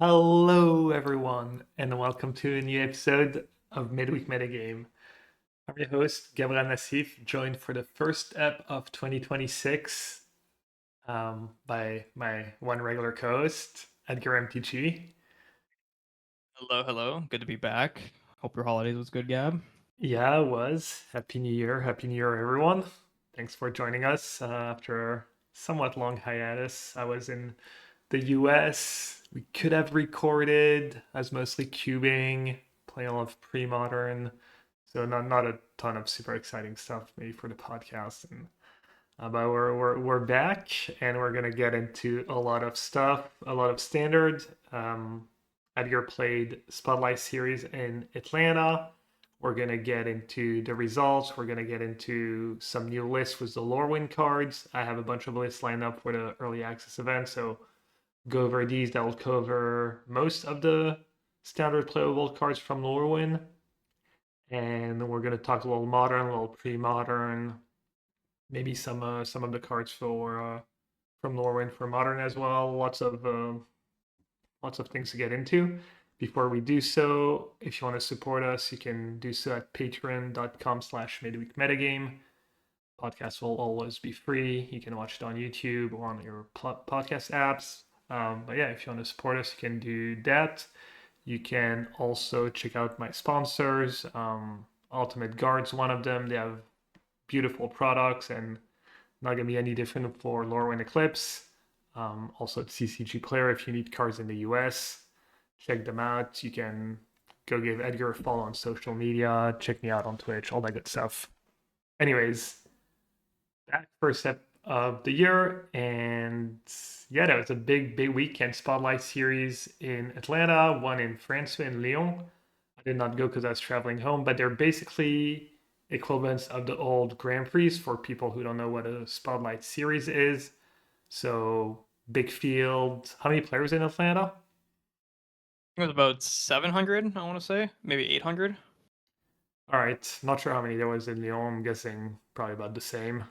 Hello, everyone, and welcome to a new episode of Midweek Metagame. I'm your host, Gab Nassif, joined for the first ep of 2026 by my one regular co-host, EdgarMTG. Hello, hello. Good to be back. Hope your holidays was good, Gab. Yeah, it was. Happy New Year. Happy New Year, everyone. Thanks for joining us after a somewhat long hiatus. I was in the US. We could have recorded. I was mostly cubing, playing a lot of pre-modern. So not a ton of super exciting stuff maybe for the podcast. But we're back and we're gonna get into a lot of stuff, a lot of standard. Edgar played Spotlight Series in Atlanta. We're gonna get into the results. We're gonna get into some new lists with the Lorwyn cards. I have a bunch of lists lined up for the early access event, so go over these. That will cover most of the standard playable cards from Lorwyn. And we're gonna talk a little modern, a little pre-modern, maybe some of the cards for from Lorwyn for modern as well. Lots of things to get into. Before we do so, if you want to support us, you can do so at patreon.com/midweekmetagame. Podcast will always be free. You can watch it on YouTube or on your podcast apps. But yeah, if you want to support us, you can do that. You can also check out my sponsors. Ultimate Guard's one of them. They have beautiful products and not going to be any different for Lorwyn Eclipse. Also, CCG Player if you need cards in the US. Check them out. You can go give Edgar a follow on social media. Check me out on Twitch, all that good stuff. Anyways, back first step of the year. And yeah, that was a big weekend. Spotlight Series in Atlanta, one in France and Lyon. I did not go because I was traveling home, but they're basically equivalents of the old Grand Prix for people who don't know what a Spotlight Series is. So big field. How many players in Atlanta? It was about 700, I want to say, maybe 800. All right, not sure how many there was in Lyon. I'm guessing probably about the same.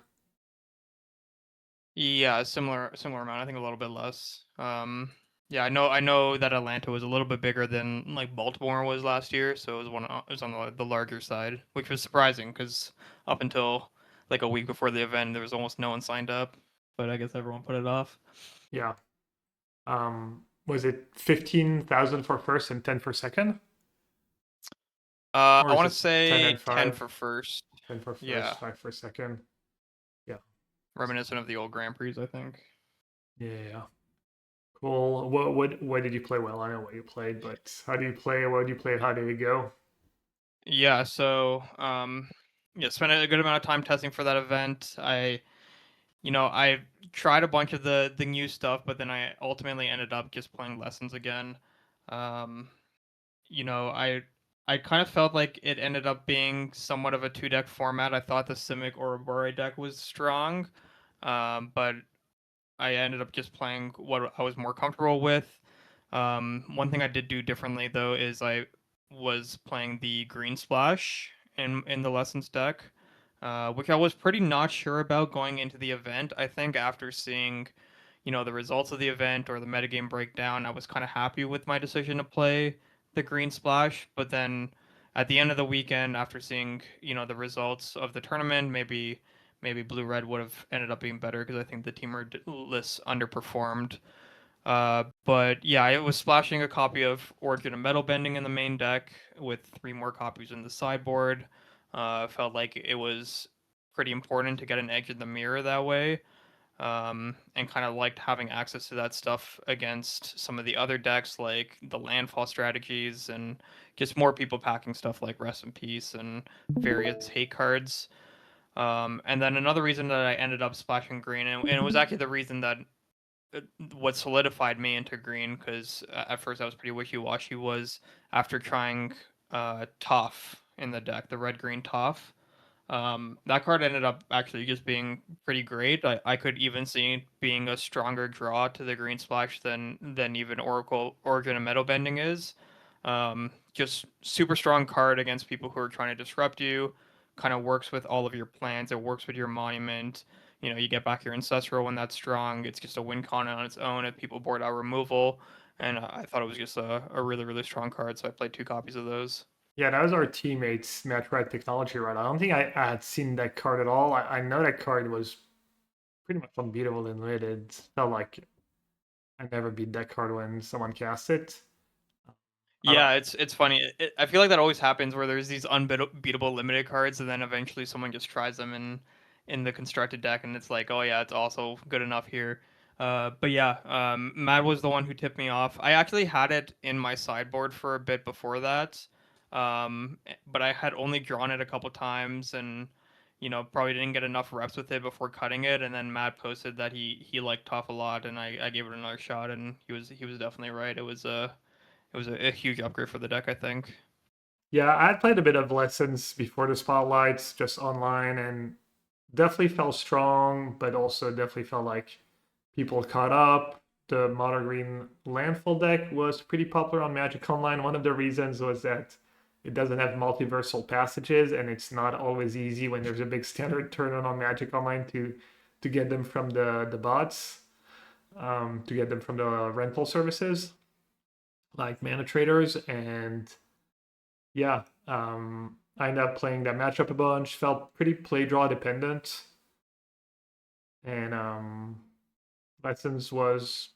Yeah, similar amount. I think a little bit less. Yeah, I know that Atlanta was a little bit bigger than like Baltimore was last year, so it was on the larger side, which was surprising because up until like a week before the event, there was almost no one signed up, but I guess everyone put it off. Yeah. Was it 15,000 for first and 10 for second? Or I is want it to 10 say and 10 5? for first. 10 for Yeah, first, 5 for second. Yeah. reminiscent of the old Grand Prix, I think. Yeah. Cool. What did you play? Well, I know what you played, but how do you play? What did you play? How did it go? Yeah, so yeah, spent a good amount of time testing for that event. I tried a bunch of the new stuff, but then I ultimately ended up just playing lessons again. Um, I kind of felt like it ended up being somewhat of a two deck format. I thought the Simic or Abore deck was strong, but I ended up just playing what I was more comfortable with. One thing I did do differently though is I was playing the Green Splash in the Lessons deck, which I was pretty not sure about going into the event. I think after seeing, the results of the event or the metagame breakdown, I was kind of happy with my decision to play the Green Splash. But then at the end of the weekend, after seeing, the results of the tournament, maybe Blue Red would have ended up being better because I think the team lists underperformed. But yeah, I was splashing a copy of Origin of Metal Bending in the main deck with three more copies in the sideboard. Felt like it was pretty important to get an edge in the mirror that way. And kind of liked having access to that stuff against some of the other decks like the landfall strategies and just more people packing stuff like Rest in Peace and various hate cards. And then another reason that I ended up splashing green, and it was actually the reason that what solidified me into green, because at first I was pretty wishy-washy, was after trying Toff in the deck, the red-green Toff. That card ended up actually just being pretty great. I could even see it being a stronger draw to the green splash than even Oracle Origin and Meadow Bending is. Just super strong card against people who are trying to disrupt you. Kind of works with all of your plans. It works with your monument. You get back your ancestral when that's strong. It's just a win con on its own if people board out removal. and I thought it was just a really really strong card. So I played 2 copies of those. Yeah, that was our teammates' match right technology, right? I don't think I had seen that card at all. I know that card was pretty much unbeatable in limited. Felt like I never beat that card when someone cast it. I don't. Yeah, it's funny. I feel like that always happens where there's these unbeatable limited cards, and then eventually someone just tries them in the constructed deck, and it's like, oh yeah, it's also good enough here. But yeah, Matt was the one who tipped me off. I actually had it in my sideboard for a bit before that, but I had only drawn it a couple times, and probably didn't get enough reps with it before cutting it. And then Matt posted that he liked Tough a lot, and I gave it another shot, and he was definitely right. It was a huge upgrade for the deck, I think. Yeah, I had played a bit of lessons before the spotlights, just online, and definitely felt strong, but also definitely felt like people caught up. The Mono Green Landfall deck was pretty popular on Magic Online. One of the reasons was that it doesn't have multiversal passages, and it's not always easy when there's a big standard tournament on Magic Online to get them from the bots, to get them from the rental services like Mana Traders, and yeah, I ended up playing that matchup a bunch. Felt pretty play draw dependent, and Lessons was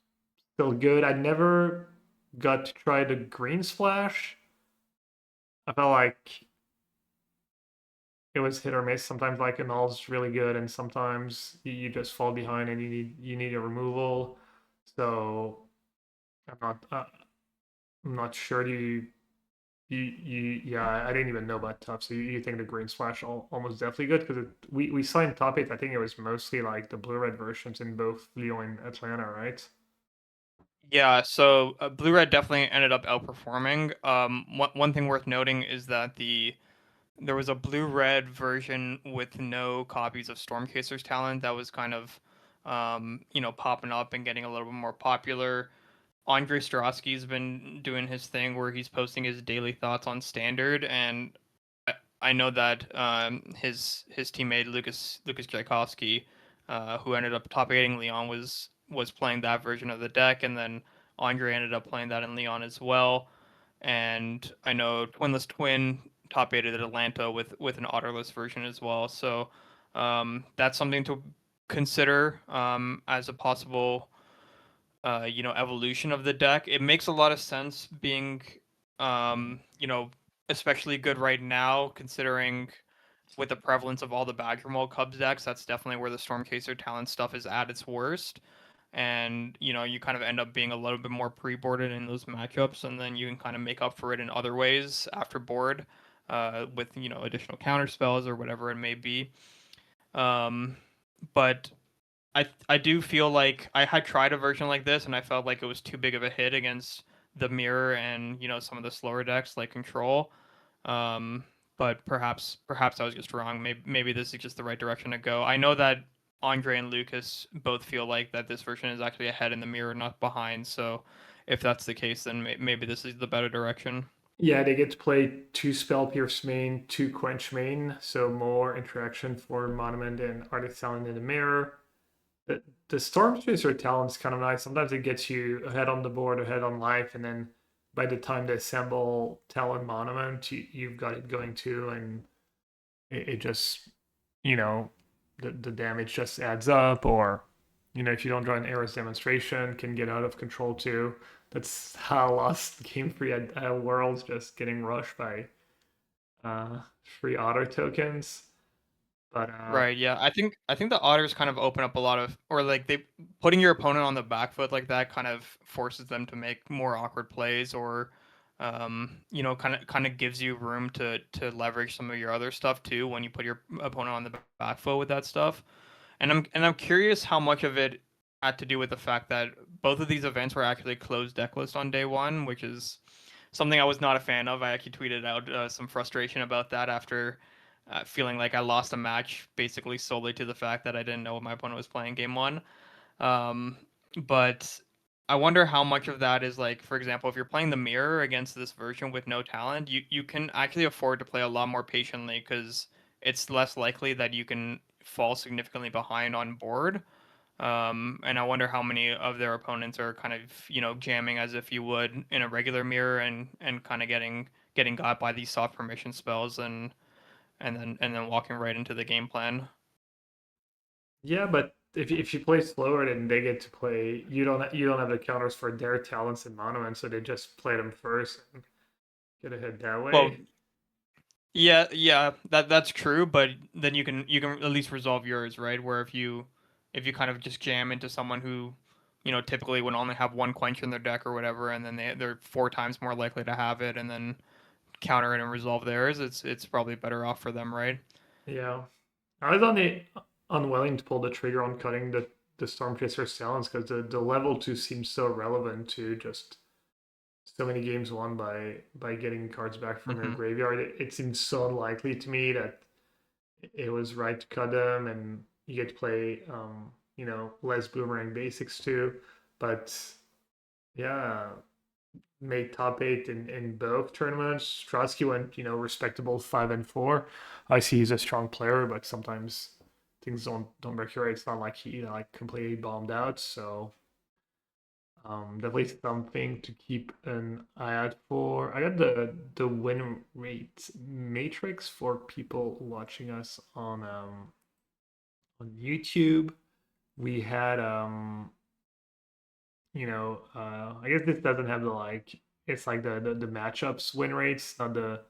still good. I never got to try the green splash. I felt like it was hit or miss. Sometimes like annul's really good, and sometimes you just fall behind and you need a removal. So I'm not I'm not sure. Do you yeah, I didn't even know about tough. So you think the green splash almost definitely good because we signed top eight. I think it was mostly like the blue red versions in both Leo and Atlanta, right? Yeah, so Blue Red definitely ended up outperforming. One thing worth noting is that there was a Blue Red version with no copies of Stormcaser's talent that was kind of popping up and getting a little bit more popular. Andre Strosky's been doing his thing where he's posting his daily thoughts on Standard, and I know that his teammate Lucas Tchaikovsky, who ended up top eighting Leon, was playing that version of the deck, and then Andre ended up playing that in Leon as well. And I know Twinless Twin top eighted at Atlanta with an Otterless version as well. So that's something to consider as a possible evolution of the deck. It makes a lot of sense being um, you know especially good right now considering with the prevalence of all the Badger Mole Cubs decks, that's definitely where the Stormcaser talent stuff is at its worst. And you kind of end up being a little bit more pre-boarded in those matchups, and then you can kind of make up for it in other ways after board, with additional counter spells or whatever it may be. Um, but I do feel like I had tried a version like this, and I felt like it was too big of a hit against the mirror and some of the slower decks like Control. Um, but perhaps I was just wrong. Maybe this is just the right direction to go. I know that Andre and Lucas both feel like that this version is actually ahead in the mirror, not behind. So if that's the case, then maybe this is the better direction. Yeah, they get to play two spell pierce main, two quench main, so more interaction for Monument and Arctic Talent in the mirror. The Storm Chaser talent's kind of nice. Sometimes it gets you ahead on the board, ahead on life, and then by the time they assemble Talon Monument, you've got it going too, and it just, you know, the damage just adds up, or, if you don't join Ares demonstration, can get out of control too. That's how I lost Game Free at Worlds, just getting rushed by free otter tokens. But Right, yeah. I think the otters kind of open up a lot of, or like they putting your opponent on the back foot like that kind of forces them to make more awkward plays, or kind of gives you room to leverage some of your other stuff too when you put your opponent on the back foot with that stuff. And I'm curious how much of it had to do with the fact that both of these events were actually closed decklist on day one, which is something I was not a fan of. I actually tweeted out some frustration about that after feeling like I lost a match basically solely to the fact that I didn't know what my opponent was playing game one. Um, but I wonder how much of that is like, for example, if you're playing the mirror against this version with no talent, you can actually afford to play a lot more patiently because it's less likely that you can fall significantly behind on board. And I wonder how many of their opponents are kind of, jamming as if you would in a regular mirror and kind of getting got by these soft permission spells and then walking right into the game plan. Yeah, but if you play slower, then they get to play. You don't have the counters for their talents and mono, so they just play them first and get ahead that Well, way. yeah, that's true, but then you can at least resolve yours, right? Where if you kind of just jam into someone who, typically would only have one quench in their deck or whatever, and then they're four times more likely to have it, and then counter it and resolve theirs, it's probably better off for them, right? Yeah, I was on the unwilling to pull the trigger on cutting the Stormchaser talents because the level two seems so relevant to just so many games won by getting cards back from your Hmm. graveyard. It seems so unlikely to me that it was right to cut them, and you get to play less boomerang basics too. But yeah, made top eight in both tournaments. Trotsky went respectable 5-4. I see he's a strong player, but sometimes things don't work right. It's not like he like completely bombed out. So definitely something to keep an eye out for. I got the win rate matrix for people watching us on YouTube. We had I guess this doesn't have the like it's like the matchups win rates, not the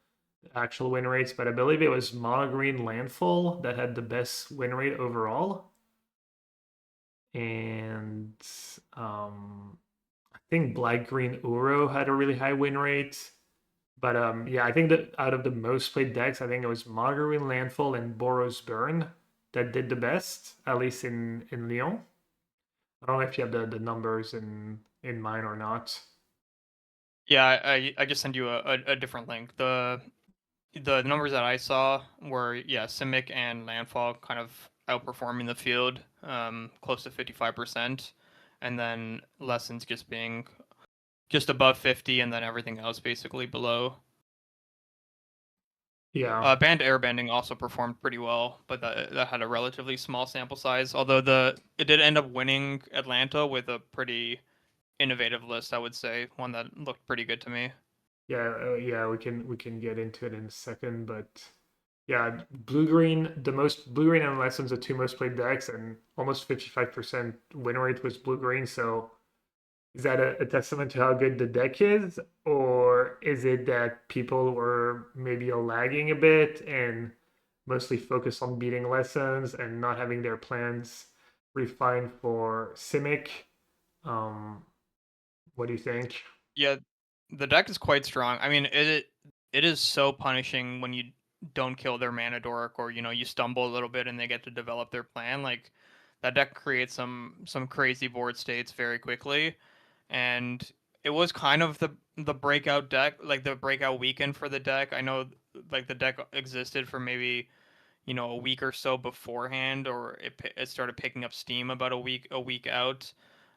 actual win rates, but I believe it was Mono Green Landfall that had the best win rate overall. And I think Black Green Uro had a really high win rate. But yeah, I think that out of the most played decks, I think it was Mono Green Landfall and Boros Burn that did the best, at least in Lyon. I don't know if you have the numbers in mind or not. Yeah, I just sent you a different link. The numbers that I saw were, yeah, Simic and Landfall kind of outperforming the field, close to 55%, and then Lessons just being just above 50, and then everything else basically below. Yeah, Band Airbending also performed pretty well, but that had a relatively small sample size. Although it did end up winning Atlanta with a pretty innovative list, I would say, one that looked pretty good to me. yeah. We can get into it in a second, but yeah, blue green, the most blue green and lessons, the two most played decks, and almost 55% win rate was blue green. So is that a testament to how good the deck is, or is it that people were maybe lagging a bit and mostly focused on beating lessons and not having their plans refined for Simic? Um, what do you think? Yeah, the deck is quite strong. I mean, it is so punishing when you don't kill their mana dork, or you stumble a little bit and they get to develop their plan. Like that deck creates some crazy board states very quickly, and it was kind of the breakout deck, like the breakout weekend for the deck. I know like the deck existed for maybe a week or so beforehand, or it started picking up steam about a week out.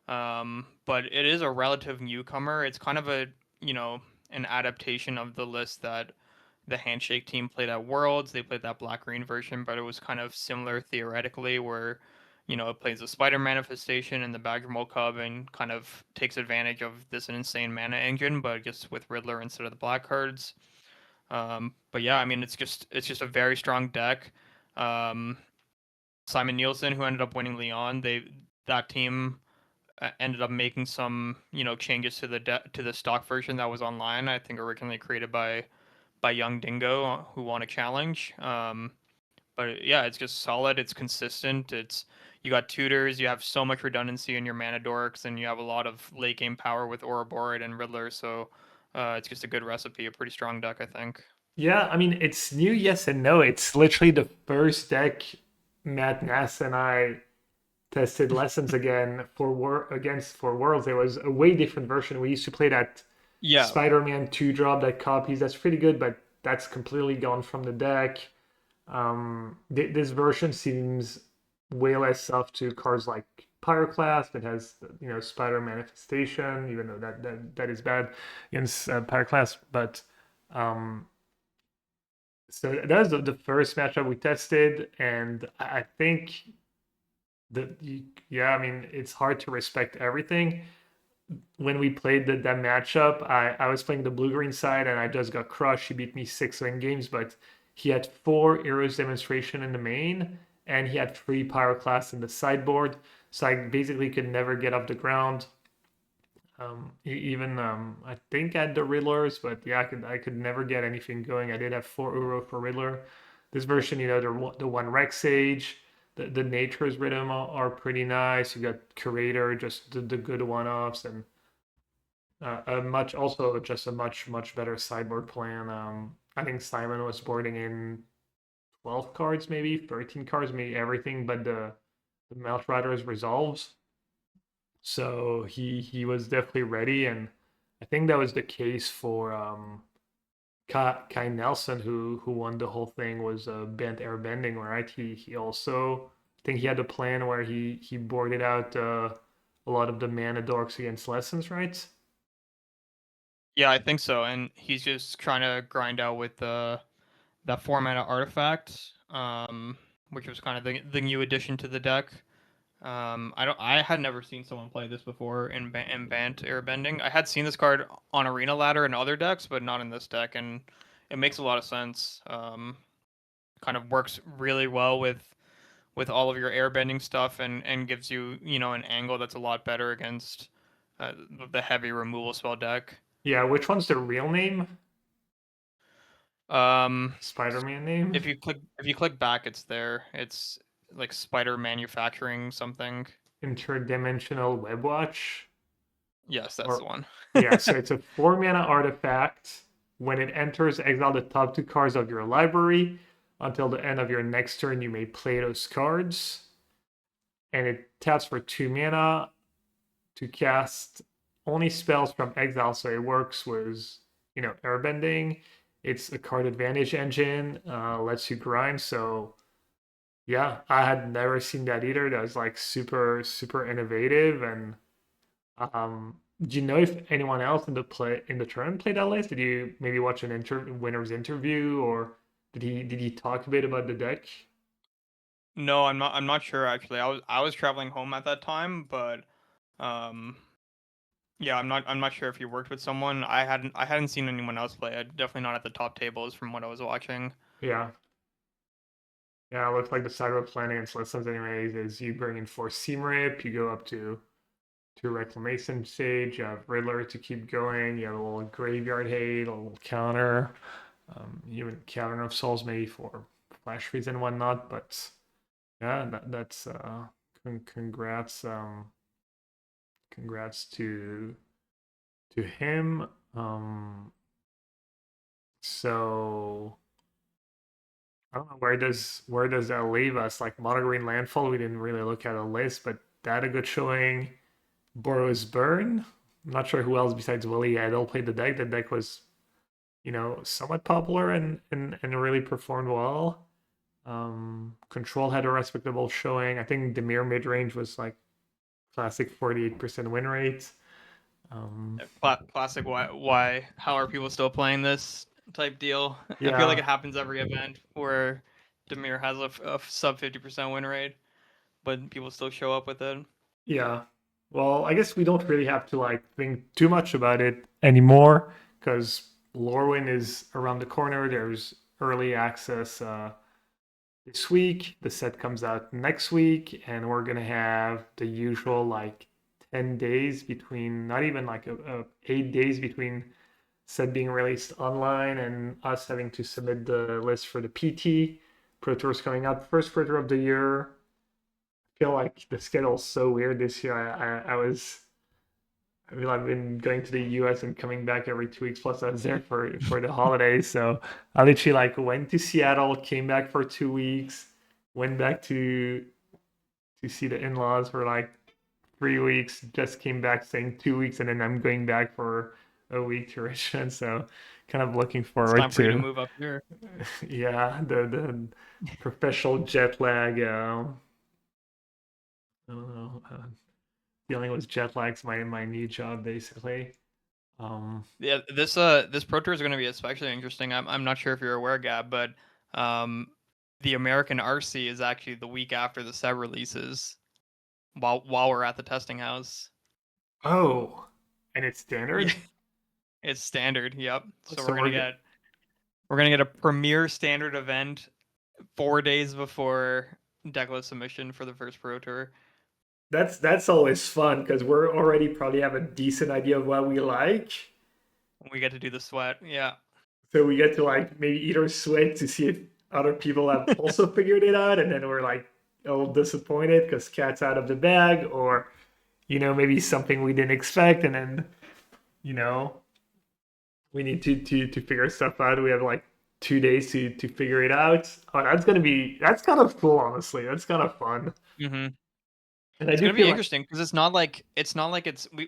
But it is a relative newcomer. It's kind of an adaptation of the list that the Handshake team played at Worlds. They played that black green version, but it was kind of similar theoretically, where it plays a spider manifestation and the Badgermole Cub and kind of takes advantage of this insane mana engine, but just with Riddler instead of the black cards. But yeah, I mean, it's just a very strong deck. Um, Simon Nielsen, who ended up winning Leon, that team ended up making some changes to the stock version that was online. I think originally created by Young Dingo, who won a challenge. But yeah, it's just solid. It's consistent. You got tutors. You have so much redundancy in your mana dorks, and you have a lot of late game power with Ouroboros and Riddler. So it's just a good recipe. A pretty strong deck, I think. Yeah, I mean, it's new, yes and no. It's literally the first deck Matt Nass and I tested lessons again against for Worlds. It was a way different version. We used to play that Yeah, Spider-Man 2 drop that copies. That's pretty good, but that's completely gone from the deck. This version seems way less soft to cards like Pyroclast. It has Spider Manifestation, even though that is bad against Pyroclast. But um, so that was the first matchup we tested, and I think Yeah, I mean, it's hard to respect everything. When we played that matchup, I was playing the blue green side and I just got crushed. He beat me 6 win games, but he had 4 Heroes demonstration in the main and he had 3 Pyroclasts in the sideboard. So I basically could never get off the ground. Even I think I had the Riddlers, but yeah, I could never get anything going. I did have 4 Uro for Riddler. This version, the one Rex Sage, the Nature's Rhythm are pretty nice. You got Curator, just the good one-offs, and just a much better sideboard plan. I think Simon was boarding in 12 cards, maybe 13 cards, maybe everything but the Mount Riders resolves. So he was definitely ready, and I think that was the case for Kai Nelson, who won the whole thing, was bent airbending, right? He also, I think he had a plan where he boarded out a lot of the mana dorks against lessons, right? Yeah, I think so. And he's just trying to grind out with that 4 mana artifact, which was kind of the new addition to the deck. I had never seen someone play this before in Bant Airbending. I had seen this card on Arena Ladder and other decks, but not in this deck, and it makes a lot of sense. Kind of works really well with all of your airbending stuff, and gives you an angle that's a lot better against the heavy removal spell deck. Yeah, which one's the real name? Um, Spider-Man name? if you click back, it's there. It's like Spider Manufacturing something. Interdimensional Webwatch? Yes, that's Or the one. yeah, so it's a 4 mana artifact. When it enters, exile the top 2 cards of your library. Until the end of your next turn, you may play those cards. And it taps for 2 mana to cast only spells from exile. So it works with, airbending. It's a card advantage engine, lets you grind. So yeah, I had never seen that either. That was like super, super innovative. And do you know if anyone else in the tournament played that list? Did you maybe watch an winner's interview, or did he talk a bit about the deck? No, I'm not sure actually. I was traveling home at that time, but um yeah, I'm not sure if you worked with someone. I hadn't seen anyone else play it. Definitely not at the top tables from what I was watching. Yeah, yeah. It looks like the sideboard plan against listens anyways is you bring in 4 Seam Rip, you go up to Reclamation stage, you have Riddler to keep going, you have a little Graveyard Hate, a little counter, even Cavern of Souls maybe for flash freeze and whatnot. But yeah, that's congrats, congrats to him. So I don't know, where does that leave us? Like Mono Green Landfall, we didn't really look at a list, but that a good showing. Boros Burn. I'm not sure who else besides Willie Edel played the deck. The deck was, somewhat popular and really performed well. Control had a respectable showing. I think the mirror mid range was like classic 48% win rate. Um, Classic. Why? How are people still playing this type deal? I feel like yeah, it happens every event where Demir has a sub 50% win rate, but people still show up with it. yeah. Well, I guess we don't really have to like think too much about it anymore because Lorwyn is around the corner. There's early access this week. The set comes out next week, and we're gonna have the usual like 10 days between, not even like 8 days between set being released online and us having to submit the list for the PT. Pro Tour's coming out, first Pro Tour of the year. I feel like the schedule's so weird this year. I feel I've been going to the US and coming back every 2 weeks. Plus, I was there for the holidays, so I literally like went to Seattle, came back for 2 weeks, went back to see the in-laws for like 3 weeks, just came back saying 2 weeks, and then I'm going back for a week to Richmond. So, kind of looking It's forward time for you to to, move up here. yeah, the professional jet lag. I don't know. Dealing with jet lag's my new job basically. Um, Yeah, this Pro Tour is going to be especially interesting. I'm not sure if you're aware, Gab, but um, the American RC is actually the week after the set releases. while we're at the testing house. Oh, and it's Yeah, standard. it's standard. Yep. So So we're we're gonna get a premier standard event 4 days before decklist submission for the first pro tour. that's always fun because we're already probably have a decent idea of what we like. We get to do the sweat. Yeah. So we get to like maybe eat or sweat to see if other people have also figured it out, and then we're like a little disappointed because cat's out of the bag, or maybe something we didn't expect, and then you know we need to figure stuff out. We have like 2 days to figure it out. Oh, that's kind of cool, honestly. That's kind of fun, Mm-hmm. and I It's do gonna be feel like interesting because it's not like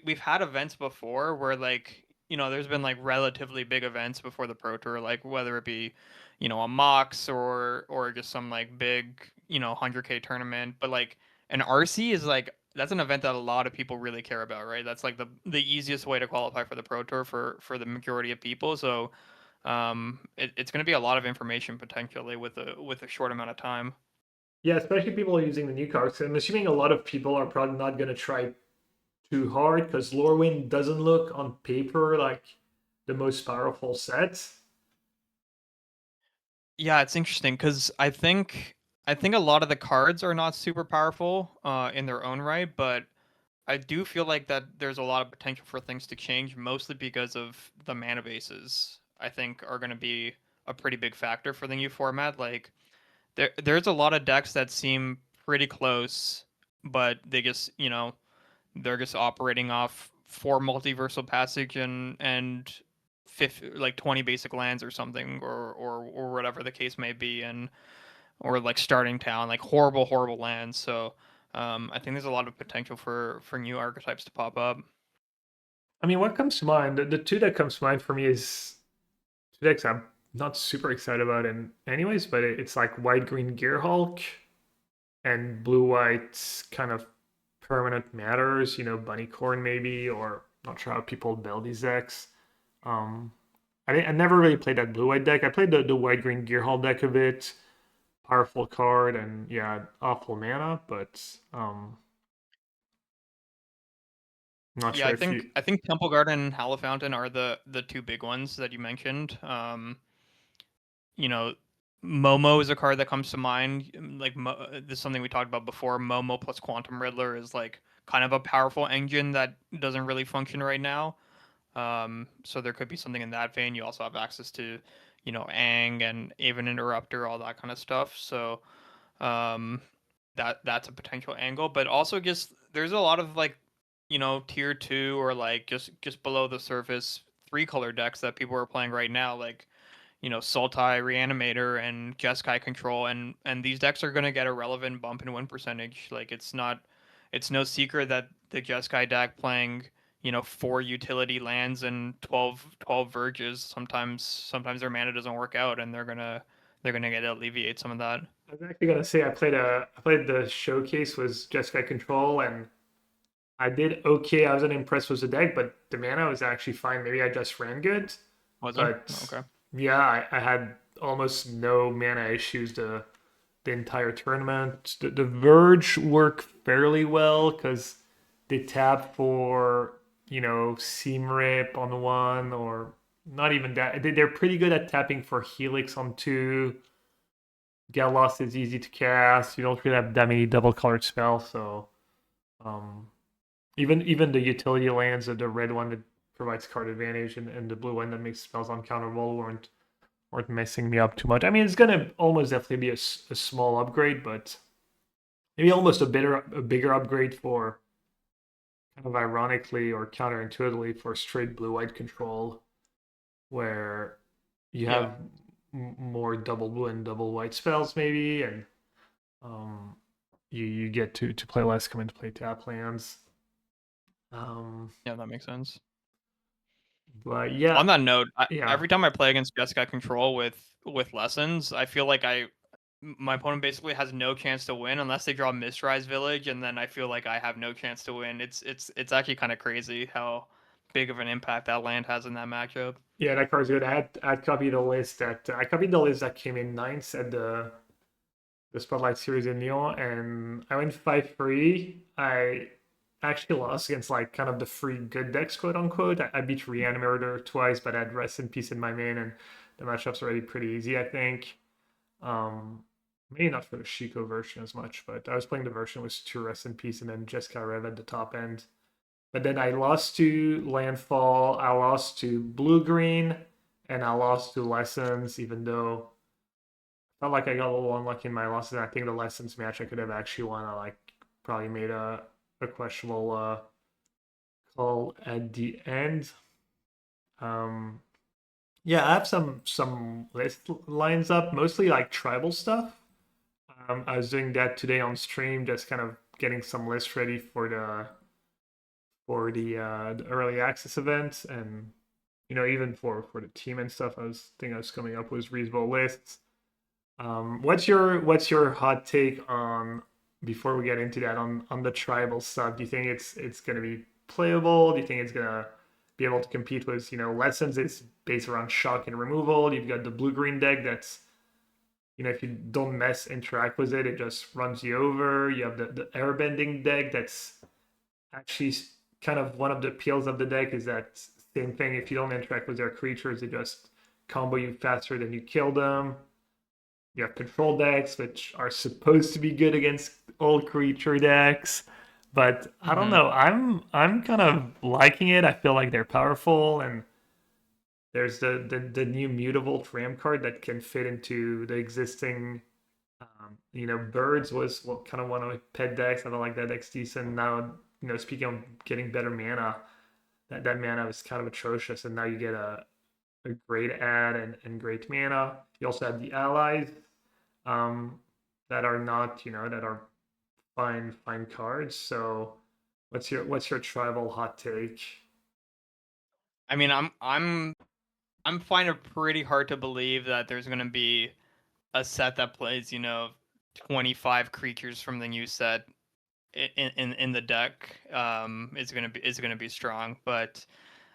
we've had events before where like there's been like relatively big events before the pro tour, like whether it be a mox or just some like big 100K tournament, but like an RC is like that's an event that a lot of people really care about, right? That's like the easiest way to qualify for the pro tour for the majority of people. So it's going to be a lot of information potentially with a short amount of time. yeah, especially people using the new cards. I'm assuming a lot of people are probably not gonna try too hard because Lorwyn doesn't look on paper like the most powerful set. Yeah, it's interesting because I think a lot of the cards are not super powerful in their own right, but I do feel like that there's a lot of potential for things to change, mostly because of the mana bases. I think are going to be a pretty big factor for the new format. Like there's a lot of decks that seem pretty close, but they're just operating off four multiversal passage and 20 basic lands or something or whatever the case may be, and or like starting town, like horrible lands. So I think there's a lot of potential for new archetypes to pop up. I mean, what comes to mind? The two that comes to mind for me is two decks I'm not super excited about, in anyways, but it's like white green Gearhulk and blue white kind of permanent matters. Bunny corn maybe, or not sure how people build these decks. Um, I never really played that blue white deck. I played the white green Gearhulk deck a bit. Powerful card and yeah, awful mana, but I'm not Yeah, sure I if think you. I think Temple Garden and Hallowfountain are the two big ones that you mentioned. You know, Momo is a card that comes to mind. This is something we talked about before. Momo plus Quantum Riddler is like kind of a powerful engine that doesn't really function right now. So there could be something in that vein. You also have access to, Ang and Aven Interrupter, all that kind of stuff. So um, that's a potential angle. But also just there's a lot of like, tier two or like just below the surface 3-color decks that people are playing right now, like Sultai Reanimator and Jeskai Control, and these decks are going to get a relevant bump in win percentage. Like it's no secret that the Jeskai deck playing 4 utility lands and 12 verges, sometimes their mana doesn't work out, and they're gonna get to alleviate some of that. I was actually gonna say I played the showcase was Jeskai Control and I did okay. I wasn't impressed with the deck, but the mana was actually fine. Maybe I just ran good, Was it? but Okay. yeah, I had almost no mana issues the entire tournament. The Verge worked fairly well because they tap for Seam Rip on one, or not even that. They're pretty good at tapping for Helix on two. Get Lost is easy to cast. You don't really have that many double colored spells, so um, even the utility lands, the red one that provides card advantage and the blue one that makes spells uncounterable weren't messing me up too much. I mean, it's gonna almost definitely be a small upgrade, but maybe almost a bigger upgrade for kind of ironically or counterintuitively for straight blue white control, where you Yeah. have more double blue and double white spells maybe, and um, you get to play less, come into play tap lands. Um, Yeah, that makes sense. but yeah, On that note, yeah, every time I play against Jeskai Control with lessons, I feel like my opponent basically has no chance to win unless they draw Mistrise Village, and then I feel like I have no chance to win. It's actually kind of crazy how big of an impact that land has in that matchup. yeah. That card's good. I copied the list that came in ninth at the Spotlight Series in Lyon, and I went 5-3. I actually lost against like kind of the free good decks, quote unquote. I beat Reanimator twice, but I had Rest in Peace in my main, and the matchup's already pretty easy, I think. Um, Maybe not for the Shiko version as much, but I was playing the version with two Rest in Peace and then Jessica Rev at the top end. But then I lost to Landfall, I lost to Blue Green, and I lost to Lessons, even though I felt like I got a little unlucky in my losses. I think the Lessons match I could have actually won. I like probably made a questionable call at the end. Um, yeah, I have some list lines up, mostly like tribal stuff. I was doing that today on stream, just kind of getting some lists ready for the early access event, and even for the team and stuff. I was coming up with reasonable lists. What's your hot take on before we get into that on the tribal stuff? Do you think it's gonna be playable? Do you think it's gonna be able to compete with lessons? It's based around shock and removal. You've got the blue green deck that's if you don't interact with it, it just runs you over. You have the airbending deck that's actually kind of one of the appeals of the deck is that same thing. If you don't interact with their creatures, they just combo you faster than you kill them. You have control decks, which are supposed to be good against all creature decks, but I don't Hmm. know. I'm kind of liking it. I feel like they're powerful, and there's the new mutable Tram card that can fit into the existing. Birds was kind of one of my pet decks. I don't like that deck's decent. Now, speaking of getting better mana, that mana was kind of atrocious, and now you get a great ad and great mana. You also have the allies um, that are not, that are fine cards. So, what's your tribal hot take? I mean, I'm finding it pretty hard to believe that there's gonna be a set that plays 25 creatures from the new set in the deck. Is gonna be strong, but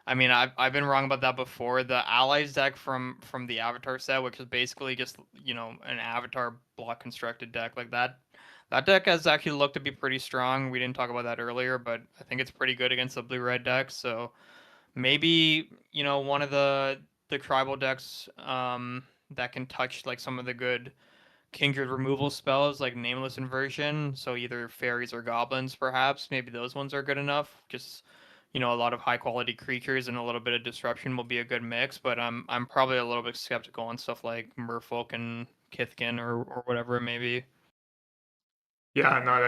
I mean, I've been wrong about that before. The allies deck from the Avatar set, which is basically just an Avatar block constructed deck like that. That deck has actually looked to be pretty strong. We didn't talk about that earlier, but I think it's pretty good against the blue red deck. So maybe one of the tribal decks that can touch like some of the good kindred removal spells like nameless inversion, so either fairies or goblins perhaps. Maybe those ones are good enough. Just a lot of high quality creatures and a little bit of disruption will be a good mix, but I'm probably a little bit skeptical on stuff like Merfolk and Kithkin or whatever it may be. Yeah, no,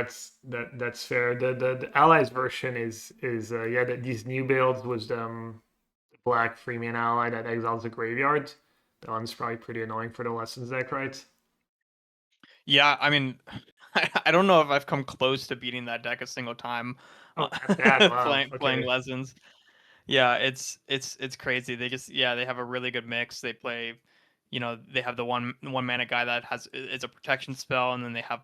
that's fair. The allies version is yeah, these new builds was the black freeman ally that exiles the graveyard. That one's probably pretty annoying for the lessons deck, right? Yeah, I mean, I don't know if I've come close to beating that deck a single time Oh, at that, wow. playing Okay. Lessons. Yeah, it's crazy. They just they have a really good mix. They play, they have the one mana guy that has it's a protection spell, and then they have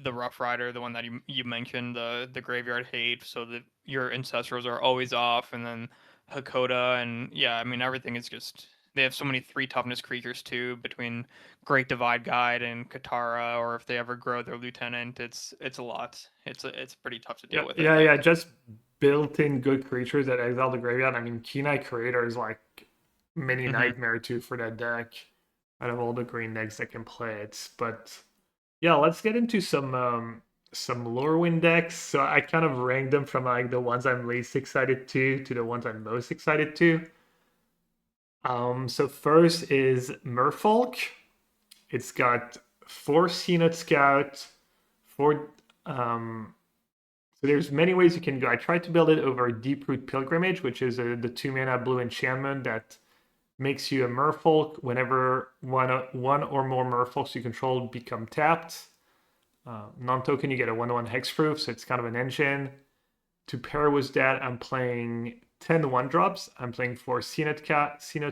the Rough Rider, the one that you mentioned, the Graveyard Hate, so that your Ancestors are always off, and then Hakoda, and yeah, I mean everything is just they have so many 3 toughness creatures too between Great Divide Guide and Katara, or if they ever grow their Lieutenant, it's a lot. It's pretty tough to deal Yeah, with, I yeah, yeah. think. Just built-in good creatures that exile the graveyard. I mean, Keenite Creator is like mini Hmm. nightmare too for that deck. Out of all the green decks that can play it, but yeah, let's get into some Lorwyn decks. So I kind of ranked them from like the ones I'm least excited to the ones I'm most excited to. So first is Merfolk. It's got 4 CNET Scout, 4 so there's many ways you can go. I tried to build it over Deeproot Pilgrimage, which is the 2 mana blue enchantment that makes you a merfolk whenever one or more merfolks you control become tapped. Non-token, you get a 1/1 hexproof, so it's kind of an engine. To pair with that, I'm playing 10 1-drops. I'm playing 4 CNET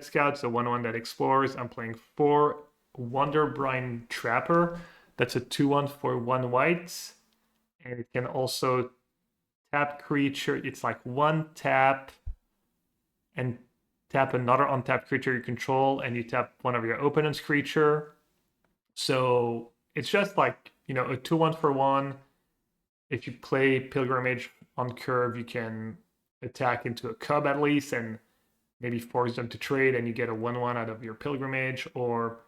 Scouts, a 1/1 that explores. I'm playing 4 Wonderbrine Trapper. That's a 2/1 for 1 white. And it can also tap creature. It's like 1 tap and tap another untapped creature you control, and you tap one of your opponent's creature. So it's just like, a 2-1 for 1. If you play Pilgrimage on curve, you can attack into a cub at least and maybe force them to trade, and you get a 1-1 out of your Pilgrimage, or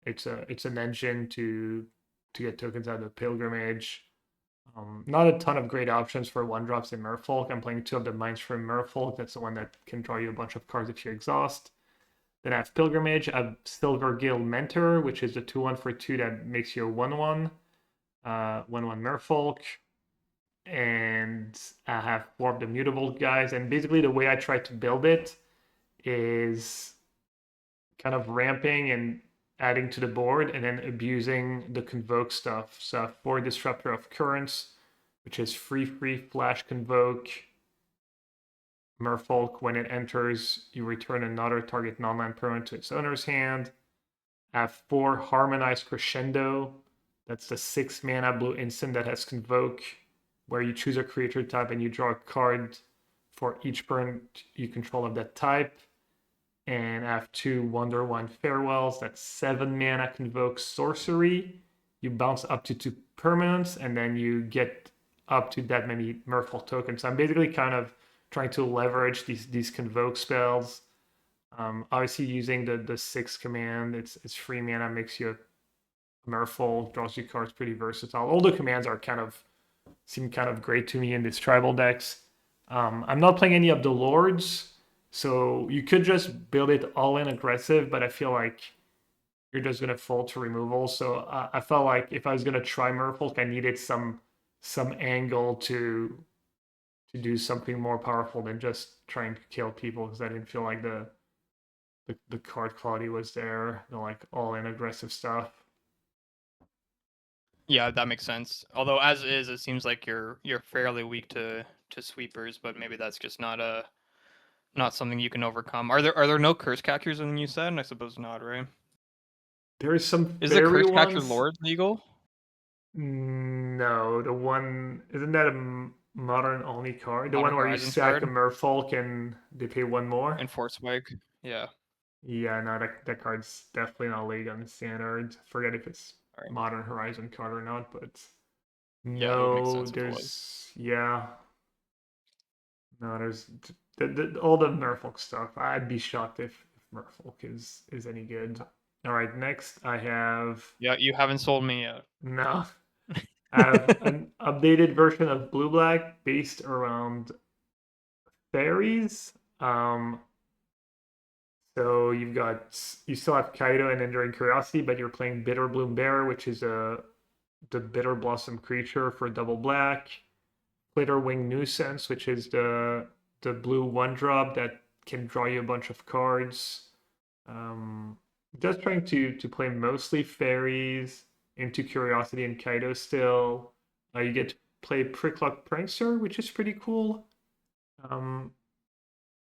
it's an engine to get tokens out of Pilgrimage. Not a ton of great options for 1-drops in Merfolk. I'm playing 2 of the Minds from Merfolk. That's the one that can draw you a bunch of cards if you exhaust. Then I have Pilgrimage. I have Silver Guild Mentor, which is the 2-1 for 2 that makes you a 1-1. 1-1 Merfolk. And I have 4 of the Mutable guys. And basically the way I try to build it is kind of ramping and adding to the board and then abusing the Convoke stuff. So I have 4 Disruptor of Currents, which is free flash Convoke. Merfolk, when it enters, you return another target non-land permanent to its owner's hand. I have 4 Harmonized Crescendo. That's the 6 mana blue instant that has Convoke, where you choose a creature type and you draw a card for each permanent you control of that type. And I have 2 Wonderwine Farewells. That's 7 mana Convoke sorcery. You bounce up to 2 permanents, and then you get up to that many Merfolk tokens. So I'm basically kind of trying to leverage these Convoke spells. Obviously, using the 6 command, it's free mana, makes you a Merfolk, draws you cards, pretty versatile. All the commands seem kind of great to me in these tribal decks. I'm not playing any of the Lords, so you could just build it all in aggressive, but I feel like you're just gonna fall to removal. So I felt like if I was gonna try Merfolk, I needed some angle to do something more powerful than just trying to kill people, because I didn't feel like the card quality was there. Like all in aggressive stuff. Yeah, that makes sense. Although as is, it seems like you're fairly weak to sweepers, but maybe that's just not something you can overcome. Are there no curse catchers in you said? I suppose not, right? There's some Is the fairy curse catcher ones. Lord legal? No, the one isn't that a modern only card? The Modern one where you Horizons sack a card Merfolk and they pay 1 more? and Force Spike. Yeah. Yeah, no, that card's definitely not legal in standard. Forget if it's All right. modern Horizon card or not, but Yeah, it would make no, sense if it was. yeah, no, there's all the Merfolk stuff. I'd be shocked if Merfolk is any good. All right, next I have Yeah, you haven't sold me yet. no, I have an updated version of Blue Black based around fairies. So you still have Kaido and Enduring Curiosity, but you're playing Bitter Bloom Bear, which is the Bitter Blossom creature for double black. Wing Nuisance, which is the blue 1-drop that can draw you a bunch of cards. Just trying to play mostly fairies into Curiosity and Kaido still. You get to play Pricklock Prankster, which is pretty cool. Um,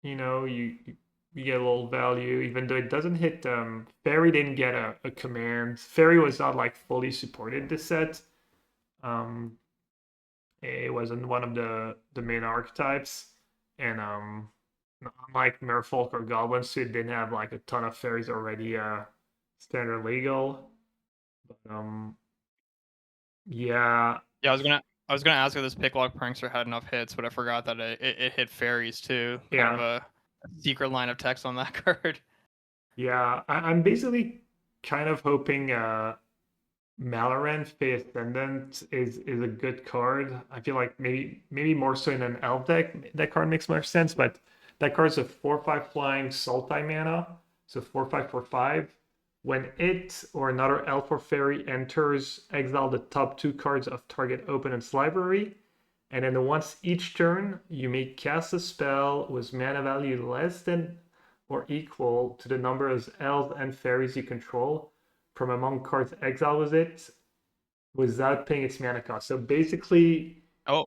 you get a little value, even though it doesn't hit. Fairy didn't get a command. Fairy was not like fully supported this set. Um, it wasn't one of the main archetypes, and unlike Merfolk or Goblins, it didn't have like a ton of fairies already standard legal. But yeah, Yeah, I was gonna ask if this Picklock Prankster had enough hits, but I forgot that it hit fairies too. Kind of yeah, a secret line of text on that card. yeah. I'm basically kind of hoping Malaran Fey Ascendant is a good card. I feel like maybe more so in an elf deck, that card makes more sense. But that card's a 4/5 flying Sultai mana, so 4/5 for 5. When it or another elf or fairy enters, exile the top 2 cards of target opponent's library, and then once each turn, you may cast a spell with mana value less than or equal to the number of elves and fairies you control from among cards exiled with it without paying its mana cost. So basically, Oh,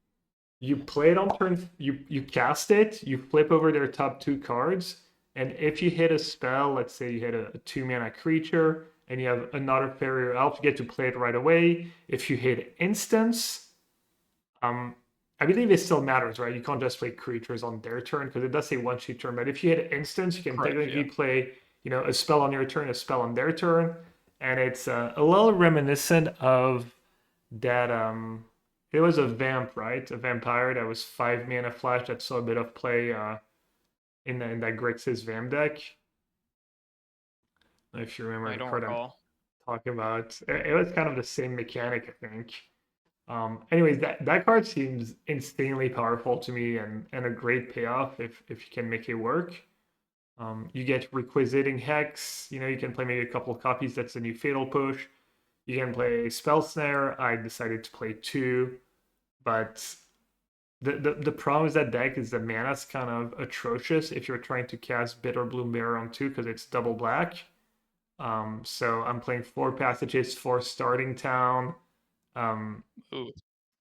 you play it on turn, you cast it, you flip over their top 2 cards, and if you hit a spell, let's say you hit a 2 mana creature, and you have another fairy or elf, you get to play it right away. If you hit instance, I believe it still matters, right? You can't just play creatures on their turn because it does say one sheet turn. But if you hit instance, you can correct. technically Yeah. play, a spell on your turn, a spell on their turn. and it's a little reminiscent of that. It was a vamp, right? A vampire that was 5 mana flash that saw a bit of play in that Grixis vamp deck. If you remember I the don't card I'm recall. talking about, it was kind of the same mechanic, I think. Anyways, that card seems insanely powerful to me and a great payoff if you can make it work. You get Requisiting Hex. You know, you can play maybe a couple of copies. That's a new Fatal Push. You can play Spell Snare. I decided to play two, but the problem with that deck is the mana's kind of atrocious if you're trying to cast Bitter Bloom Bearer on two because it's double black. So I'm playing four passages, four starting town. Um, Ooh.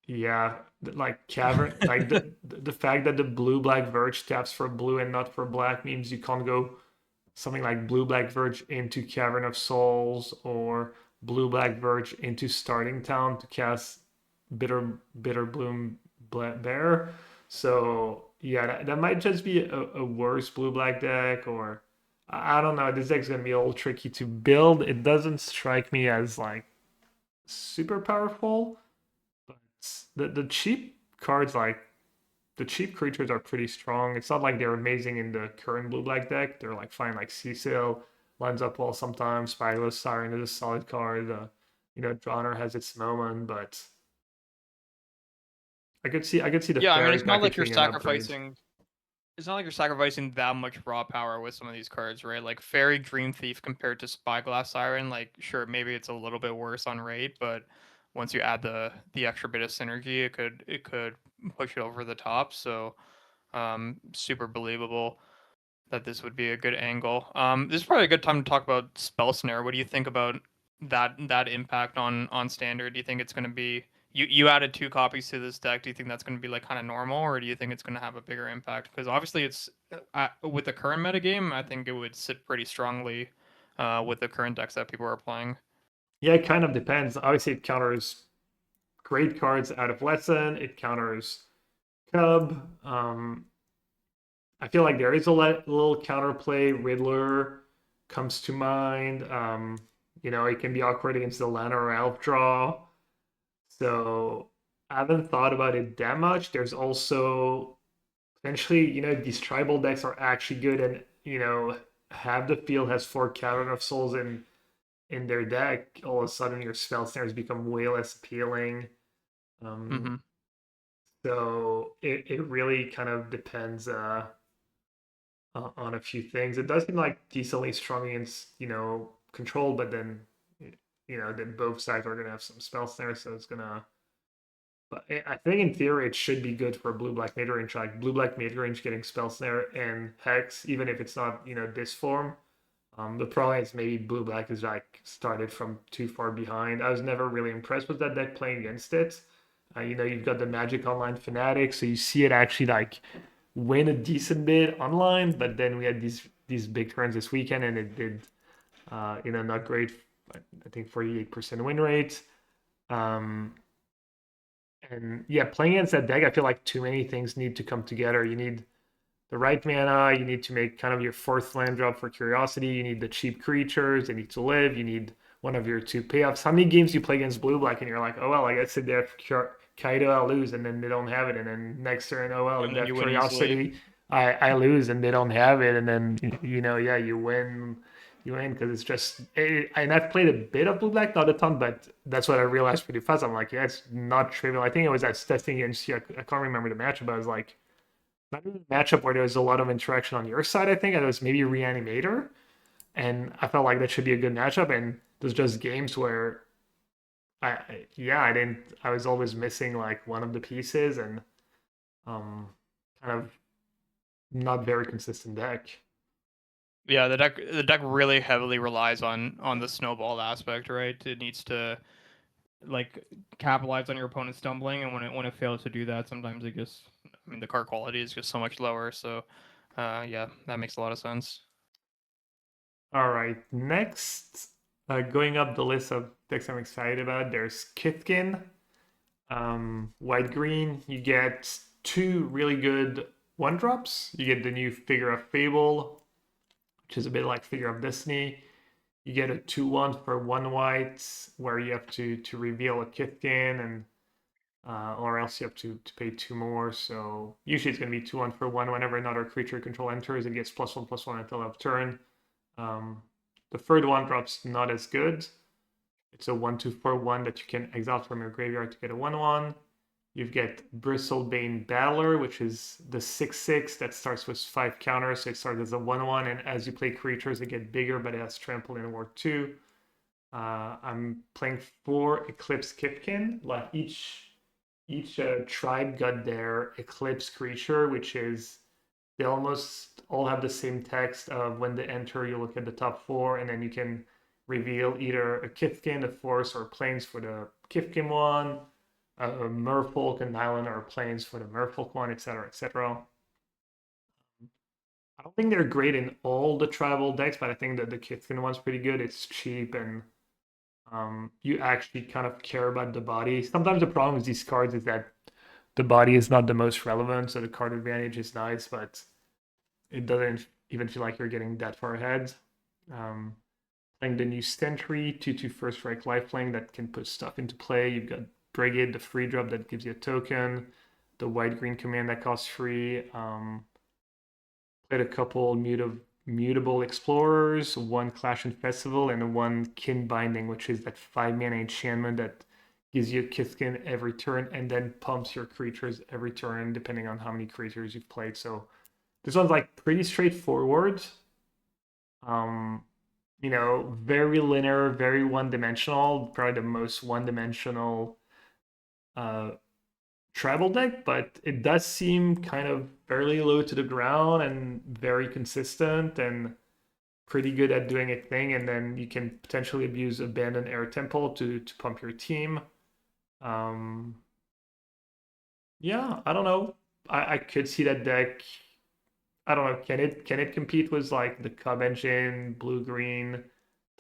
yeah, like cavern, like the fact that the blue black Verge taps for blue and not for black means you can't go something like blue black Verge into Cavern of Souls or blue black Verge into Starting Town to cast Bitter Bloom Bear. So yeah, that might just be a worse blue black deck, or I don't know. This deck's gonna be a little tricky to build. It doesn't strike me as like super powerful, but the cheap cards like the cheap creatures are pretty strong. It's not like they're amazing in the current blue black deck. They're like fine, like Cecil lines up well sometimes. Spyglass Siren is a solid card. Droner has its moment, but I could see the Yeah, I mean, fairy it's not like package you're being an upgrade. sacrificing. It's not like you're sacrificing that much raw power with some of these cards, right? Like Fairy Dream Thief compared to Spyglass Siren, like sure, maybe it's a little bit worse on rate, but once you add the extra bit of synergy, it could push it over the top. So super believable that this would be a good angle. This is probably a good time to talk about Spell Snare. What do you think about that impact on standard? Do you think it's going to be you added two copies to this deck? Do you think that's going to be like kind of normal, or do you think it's going to have a bigger impact? Because obviously, it's with the current metagame, I think it would sit pretty strongly with the current decks that people are playing. Yeah, it kind of depends. Obviously, it counters great cards out of Lesson. It counters Cub. I feel like there is a little counterplay. Riddler comes to mind. It can be awkward against the Lana or Elf draw. So I haven't thought about it that much. There's also potentially, these tribal decks are actually good and, have the field has four Cavern of Souls in their deck. All of a sudden your spell snares become way less appealing. Um, Mm-hmm. so it really kind of depends on a few things. It does seem like decently strong against, control, but then both sides are gonna have some spell snares, so it's gonna. But I think in theory it should be good for blue black midrange, like blue black midrange getting spell snare and hex, even if it's not this form. The problem is maybe blue black is like started from too far behind. I was never really impressed with that deck playing against it. You've got the Magic Online fanatic, so you see it actually like win a decent bit online, but then we had these big turns this weekend, and it did, not great. I think 48% win rate. Um, and yeah, playing against that deck, I feel like too many things need to come together. You need the right mana. You need to make kind of your fourth land drop for Curiosity. You need the cheap creatures. They need to live. You need one of your two payoffs. How many games you play against Blue Black and you're like, oh well, I guess if they have Kaido, I'll lose, and then they don't have it, and then next turn, oh well, if And they then have you win easily. Curiosity, I lose, and they don't have it, and then yeah, you win. You win because it's just, and I've played a bit of Blue Black, not a ton, but that's what I realized pretty fast. I'm like, yeah, it's not trivial. I think it was at testing against you. I can't remember the match, but I was like, not really a matchup where there was a lot of interaction on your side, I think. And it was maybe Reanimator. And I felt like that should be a good matchup. And there's just games where I didn't, I was always missing like one of the pieces and um, kind of not very consistent deck. Yeah, the deck really heavily relies on the snowball aspect, right? It needs to like capitalize on your opponent stumbling, and when it fails to do that, sometimes it just, I mean, the card quality is just so much lower. So, yeah, that makes a lot of sense. All right, next, going up the list of decks I'm excited about, there's Kithkin. White green, you get two really good one drops. You get the new Figure of Fable, which is a bit like Figure of Destiny. You get a 2/1 for 1 white where you have to reveal a Kithkin, and or else you have to pay 2 more. So usually it's going to be 2/1 for 1 whenever another creature control enters. It gets +1/+1 until end of turn. The third one drops not as good. It's a 1/2 for 1 that you can exile from your graveyard to get a 1/1. You get Bristlebane Battler, which is the 6/6 that starts with 5 counters. So it starts as a 1/1, and as you play creatures, they get bigger, but it has trample in War 2. I'm playing 4 Eclipsed Kipkin. Like each tribe got their Eclipse creature, which is they almost all have the same text of when they enter, you look at the top 4, and then you can reveal either a Kithkin, a Force, or Plains for the Kithkin one, a Merfolk, an Island, or Plains for the Merfolk one, etc., etc. I don't think they're great in all the tribal decks, but I think that the Kithkin one's pretty good. It's cheap, and you actually kind of care about the body. Sometimes the problem with these cards is that the body is not the most relevant, so the card advantage is nice, but it doesn't even feel like you're getting that far ahead. Playing the new Sentry, 2/2 first strike lifelink that can put stuff into play. You've got Brigade, the free drop that gives you a token, the white-green command that costs free. Played a couple mutable explorers, 1 Clash and Festival, and 1 Kin Binding, which is that 5-mana enchantment that gives you a Kithkin every turn and then pumps your creatures every turn, depending on how many creatures you've played. So this one's like pretty straightforward. Very linear, very one-dimensional, probably the most one-dimensional tribal deck, but it does seem kind of fairly low to the ground and very consistent and pretty good at doing a thing. And then you can potentially abuse Abandoned Air Temple to pump your team. Yeah, I don't know. I could see that deck. I don't know. Can it compete with like the Cub Engine, blue green,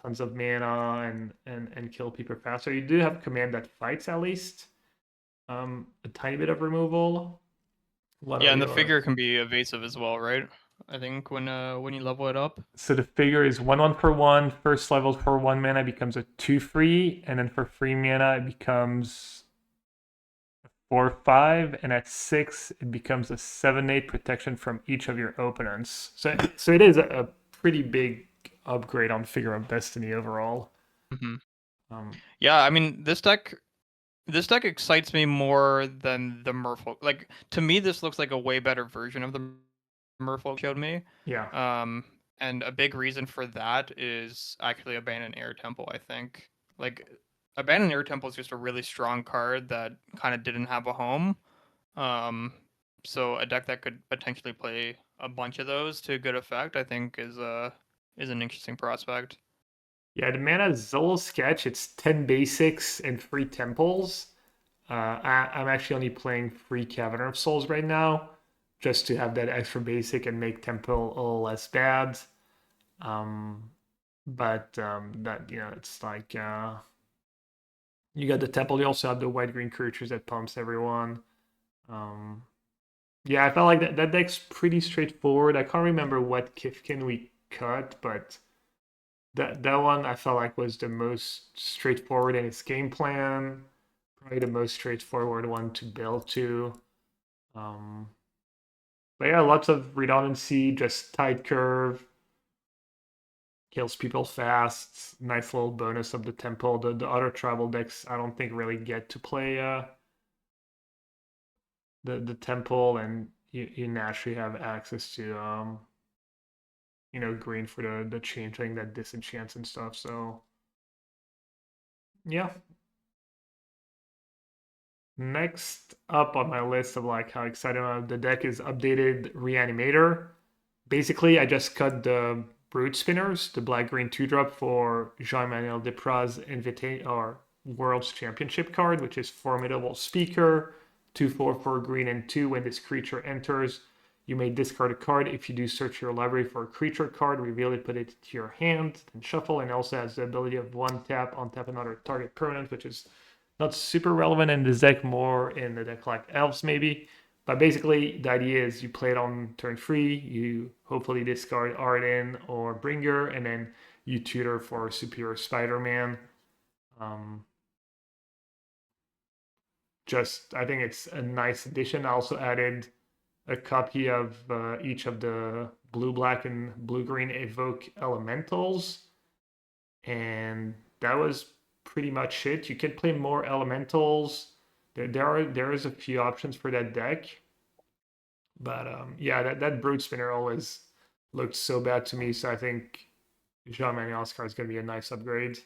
tons of mana and kill people faster? You do have command that fights at least. A tiny bit of removal. What Yeah, are and the your figure can be evasive as well, right? I think when you level it up. So the figure is 1/1 for 1. First level for 1 mana becomes a 2 free, and then for 3 mana it becomes 4/5, and at 6 it becomes a 7/8 protection from each of your opponents. So it is a pretty big upgrade on Figure of Destiny overall. Mm-hmm. Um, Yeah, I mean this deck excites me more than the Merfolk. Like to me, this looks like a way better version of the Merfolk showed me. yeah, And a big reason for that is actually Abandoned Air Temple. I think like Abandoned Air Temple is just a really strong card that kind of didn't have a home. Um, so a deck that could potentially play a bunch of those to good effect, I think, is an interesting prospect. yeah. The mana Zolo Sketch. It's 10 basics and 3 temples. I'm actually only playing 3 Cavern of Souls right now, just to have that extra basic and make temple a little less bad. But that it's like you got the temple. You also have the white green creatures that pumps everyone. Um, yeah, I felt like that deck's pretty straightforward. I can't remember what Kifkin we cut, but that one I felt like was the most straightforward in its game plan. Probably the most straightforward one to build to. Um, but yeah, lots of redundancy, just tight curve, kills people fast. Nice little bonus of the temple. The other tribal decks I don't think really get to play the temple, and you naturally have access to green for the changeling that disenchants and stuff. So yeah. Next up on my list of like how excited I'm about the deck is updated Reanimator. Basically, I just cut the Brood Spinners, the black green 2-drop for Jean-Manuel Depraz Invita or World's Championship card, which is Formidable Speaker, 2/4 for green and 2. When this creature enters, you may discard a card. If you do, search your library for a creature card, reveal it, put it to your hand, then shuffle, and also has the ability of 1 tap, untap another target permanent, which is not super relevant in this deck, more in the deck like Elves maybe. But basically, the idea is you play it on turn 3, you hopefully discard Arden or Bringer, and then you tutor for Superior Spider-Man. Um, just I think it's a nice addition. I also added a copy of each of the blue, black, and blue green evoke elementals, and that was pretty much it. You can play more elementals. There is a few options for that deck, but yeah, that brood spinner always looked so bad to me. So I think Jean Manuel Oscar is going to be a nice upgrade.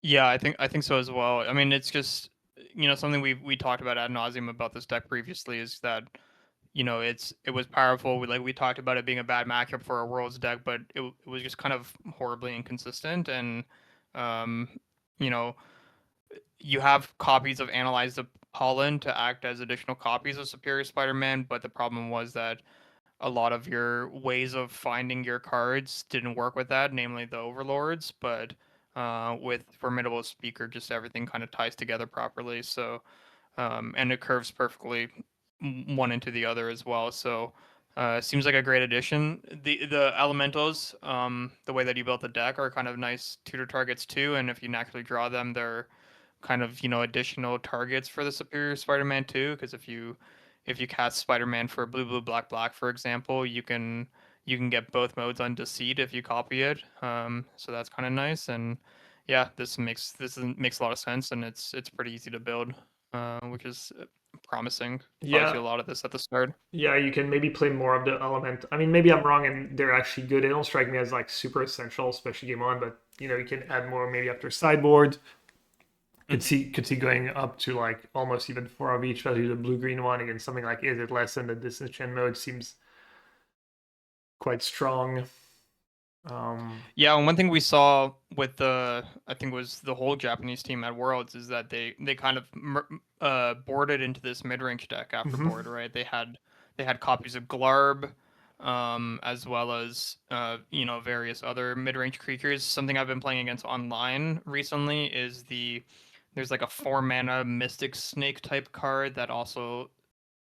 Yeah, I think so as well. I mean, it's just something we talked about ad nauseum about this deck previously is that it was powerful. We talked about it being a bad matchup for a Worlds deck, but it was just kind of horribly inconsistent. And um, you know, you have copies of Analyze the Pollen to act as additional copies of Superior Spider-Man, but the problem was that a lot of your ways of finding your cards didn't work with that, namely the overlords. But with Formidable Speaker, just everything kind of ties together properly. So and it curves perfectly one into the other as well. So seems like a great addition. The elementals, the way that you built the deck, are kind of nice tutor targets too. And if you naturally draw them, they're kind of additional targets for the Superior Spider-Man too. Because if you cast Spider-Man for blue blue black black, for example, you can get both modes on Deceit if you copy it. So that's kind of nice. And yeah, this makes a lot of sense, and it's pretty easy to build, which is promising. Thought I see Yeah, a lot of this at the start. yeah, you can maybe play more of the element. I mean, maybe I'm wrong and they're actually good. They don't strike me as like super essential, especially game on, but you can add more maybe after sideboard. Could see going up to like almost even four of each, especially the blue green one against something like Is It Less in the disenchant mode seems quite strong. Yeah, and one thing we saw with I think it was the whole Japanese team at Worlds is that they kind of boarded into this mid-range deck after Mhm. board, right? They had copies of Glarb, as well as various other mid-range creatures. Something I've been playing against online recently is there's like a 4 mana Mystic Snake type card that also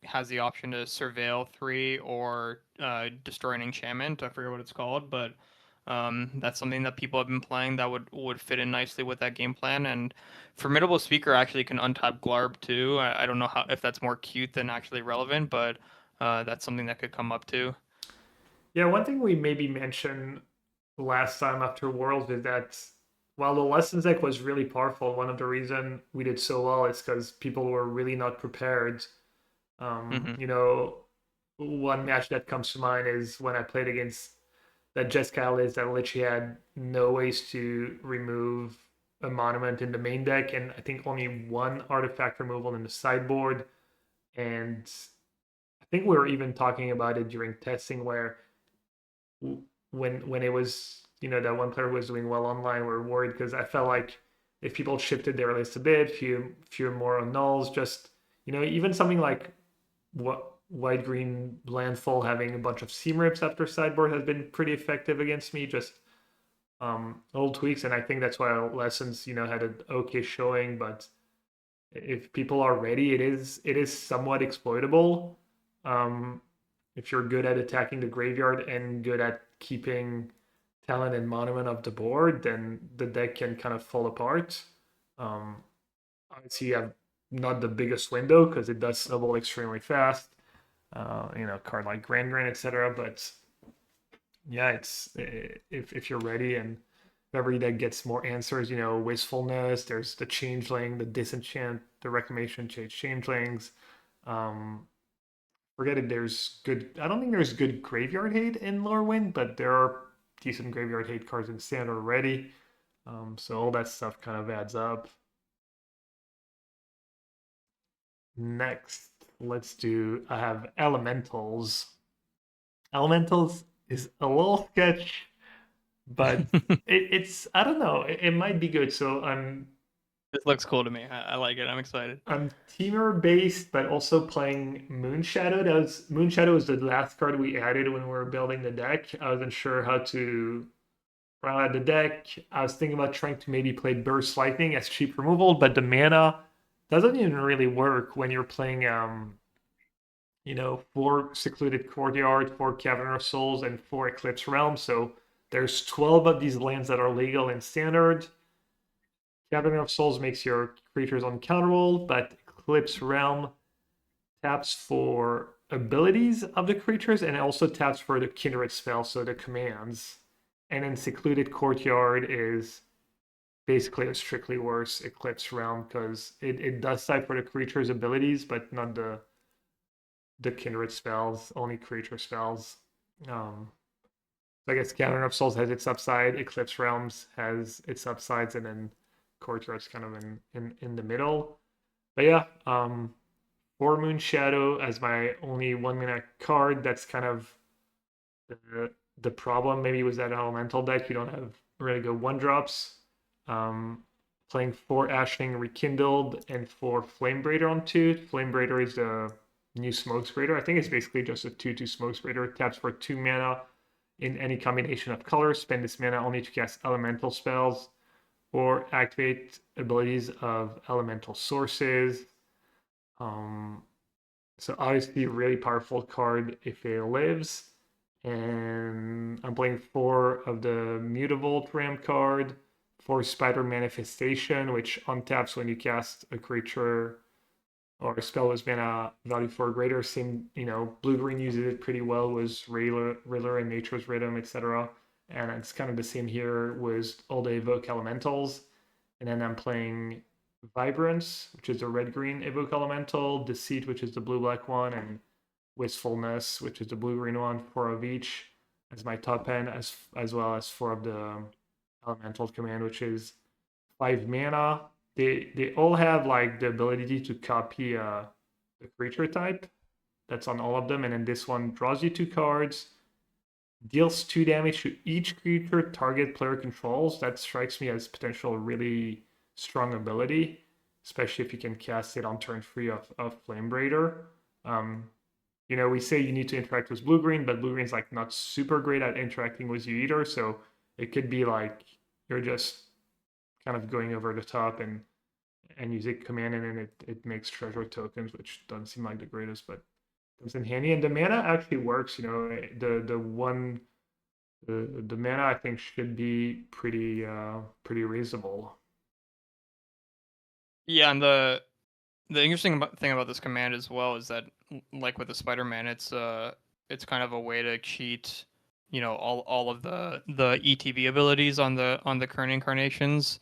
has the option to surveil 3 or destroy an enchantment. I forget what it's called, but that's something that people have been playing that would fit in nicely with that game plan. And Formidable Speaker actually can untap Glarb too. I don't know how if that's more cute than actually relevant, but that's something that could come up too. Yeah, one thing we maybe mentioned last time after Worlds is that while the lessons deck was really powerful, one of the reason we did so well is because people were really not prepared. Hmm. One match that comes to mind is when I played against that Jessica is that literally had no ways to remove a monument in the main deck, and I think only one artifact removal in the sideboard. And I think we were even talking about it during testing where when it was that one player was doing well online, we were worried because I felt like if people shifted their list a bit, few more on nulls, just even something like what white green landfall having a bunch of seam rips after sideboard has been pretty effective against me. Just little tweaks, and I think that's why lessons had an okay showing. But if people are ready, it is somewhat exploitable. Um, if you're good at attacking the graveyard and good at keeping talent and monument off the board, then the deck can kind of fall apart. Um, Obviously, you have not the biggest window because it does snowball extremely fast. Card like Grand, etc. But yeah, it's if you're ready and every deck gets more answers, wastefulness. There's the changeling, the disenchant, the reclamation changelings. Um, Forget it. There's good. I don't think there's good graveyard hate in Lorwyn, but there are decent graveyard hate cards in standard already. So all that stuff kind of adds up. Next, let's do. I have elementals. Elementals is a little sketch, but it's I don't know. It might be good. So This looks cool to me. I like it. I'm excited. I'm teamer based, but also playing Moonshadow. Moonshadow was the last card we added when we were building the deck. I wasn't sure how to round out the deck. I was thinking about trying to maybe play Burst Lightning as cheap removal, but the mana doesn't even really work when you're playing 4 Secluded Courtyard, 4 Cavern of Souls, and 4 Eclipse Realm. So There's 12 of these lands that are legal in standard. Gathering of Souls makes your creatures uncounterable, but Eclipse Realm taps for abilities of the creatures and it also taps for the kindred spell, so the commands. And then Secluded Courtyard is basically a strictly worse Eclipse Realm because it does type for the creature's abilities, but not the kindred spells, only creature spells. So I guess Gathering of Souls has its upside, Eclipse Realms has its upsides, and then Courtyard's kind of in the middle. But yeah, for Moon Shadow as my only 1 mana card, that's kind of the problem. Maybe with that elemental deck, you don't have really good 1-drops. Playing 4 Ashling Rekindled and 4 Flame Braider on 2. Flame Braider is the new Smoke Braider. I think it's basically just a 2/2 Smoke Braider. It taps for 2 mana in any combination of colors. Spend this mana only to cast elemental spells or activate abilities of elemental sources. So obviously really powerful card if it lives. And I'm playing 4 of the Mutavault Ram card, 4 Spider Manifestation, which untaps when you cast a creature or a spell with mana value 4 greater. Same, blue-green uses it pretty well with Riddler and Nature's Rhythm, etc. And it's kind of the same here with all the Evoke Elementals. And then I'm playing Vibrance, which is a red-green Evoke Elemental, Deceit, which is the blue-black one, and Wistfulness, which is the blue-green one, 4 of each as my top end, as well as 4 of the Elemental Command, which is 5 mana. They all have like the ability to copy the creature type. That's on all of them, and then this one draws you 2 cards, deals 2 damage to each creature target player controls. That strikes me as potential really strong ability, especially if you can cast it on turn 3 of Flame Braider. We say you need to interact with blue-green, but blue-green's like not super great at interacting with you either, so it could be like you're just kind of going over the top and using command, and then it makes treasure tokens, which doesn't seem like the greatest, but comes in handy. And the mana actually works. The mana I think should be pretty reasonable. Yeah, and the interesting thing about this command as well is that, like with the Spider-Man, it's kind of a way to cheat, all of the ETB abilities on the current incarnations.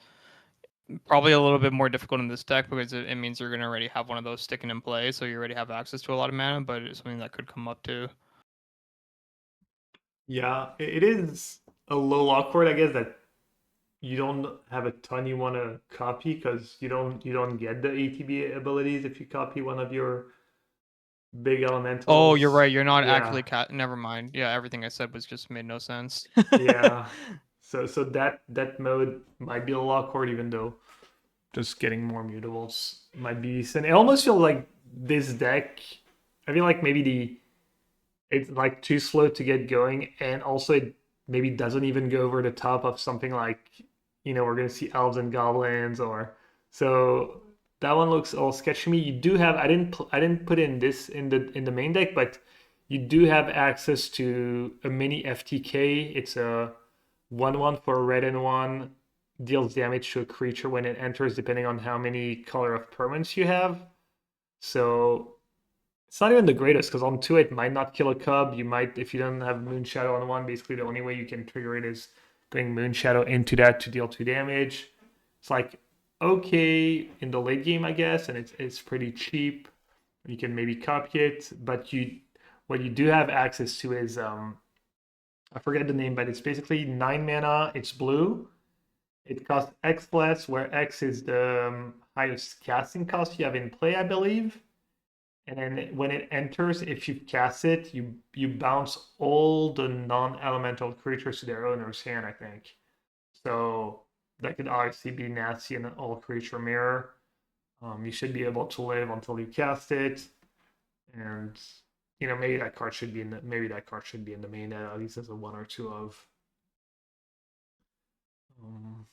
Probably a little bit more difficult in this deck because it means you're gonna already have one of those sticking in play, so you already have access to a lot of mana. But it's something that could come up too. Yeah, it is a low awkward, I guess, that you don't have a ton you want to copy because you don't get the ATB abilities if you copy one of your big Oh, you're elementals. right. You're not Yeah, actually Never mind. Yeah, everything I said was just made no sense. yeah. So that mode might be a little awkward, even though just getting more mutables might be decent. It almost feels like this deck. I feel like maybe it's like too slow to get going, and also it maybe doesn't even go over the top of something like we're gonna see elves and goblins, or so that one looks all sketchy to me. You do have I didn't put in this in the main deck, but you do have access to a mini FTK. It's a 1/1 for a red and one, deals damage to a creature when it enters, depending on how many color of permanents you have. So it's not even the greatest because on 2 it might not kill a cub. You might, if you don't have Moon Shadow on 1, basically the only way you can trigger it is going Moon Shadow into that to deal 2 damage. It's like okay in the late game, I guess, and it's pretty cheap. You can maybe copy it, but what you do have access to is I forget the name, but it's basically 9 mana. It's blue. It costs X less, where X is the highest casting cost you have in play, I believe. And then when it enters, if you cast it, you bounce all the non-elemental creatures to their owner's hand, I think. So that could obviously be nasty in an all creature mirror. You should be able to live until you cast it, and maybe that card should be in the main net, at least as a 1 or 2 of. Um,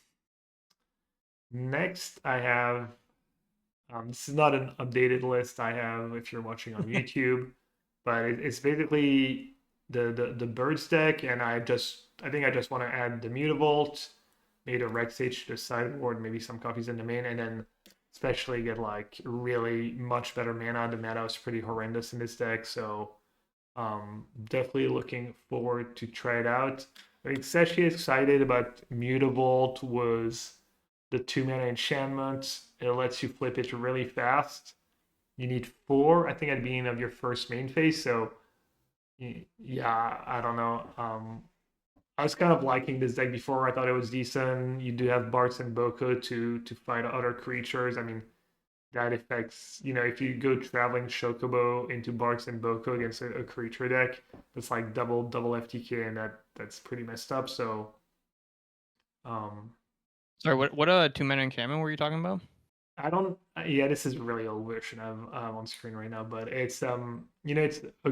Next, I have this is not an updated list I have if you're watching on YouTube, but it's basically the birds deck, and I think I just want to add the Mutavault, maybe the Rex Sage to the sideboard, maybe some copies in the main, and then especially get like really much better mana. The mana is pretty horrendous in this deck, so definitely looking forward to try it out. I think especially excited about Mutavault was the 2 mana enchantment. It lets you flip it really fast. You need 4, I think, at the beginning of your first main phase. So yeah, I don't know. I was kind of liking this deck before. I thought it was decent. You do have Barts and Boko to fight other creatures. I mean, that affects, if you go traveling Chocobo into Barks and Boko against a creature deck, that's like double FTK, and that's pretty messed up. So um Sorry, what 2 mana enchantment were you talking about? I don't. Yeah, this is a really old version of on screen right now, but it's a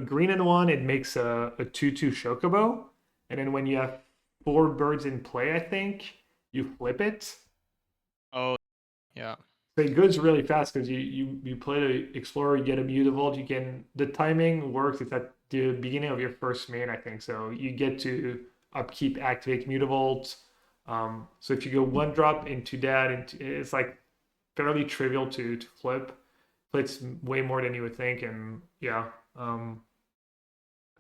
green and one. It makes a 2/2 Chocobo, and then when you have 4 birds in play, I think you flip it. Oh, yeah. So it goes really fast because you play the Explorer, you get a Mutavault. The timing works. It's at the beginning of your first main, I think. So you get to upkeep, activate Mutavault. So if you go 1 drop into that, it's like fairly trivial to flip. Plays way more than you would think, and yeah, I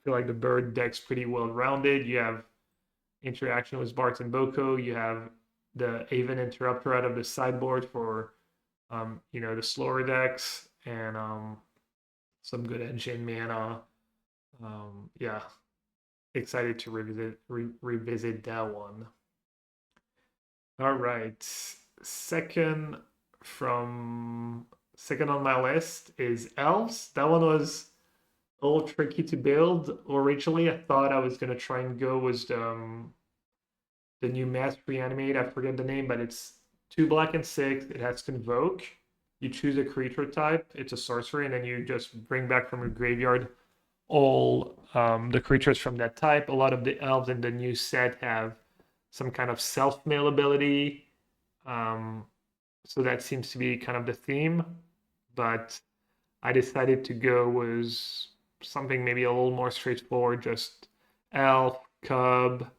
feel like the bird deck's pretty well rounded. You have interaction with Barts and Boko. You have the Aven Interrupter out of the sideboard for the slower decks, and some good engine mana. Yeah, excited to revisit that one. All right, second from second on my list is Elves. That one was a little tricky to build. Originally, I thought I was gonna try and go with the new Mass Reanimate. I forget the name, but it's 2 black and 6. It has Convoke. You choose a creature type. It's a sorcery, and then you just bring back from your graveyard all the creatures from that type. A lot of the elves in the new set have some kind of self-mill ability. So that seems to be kind of the theme. But I decided to go with something maybe a little more straightforward, just elf, cub,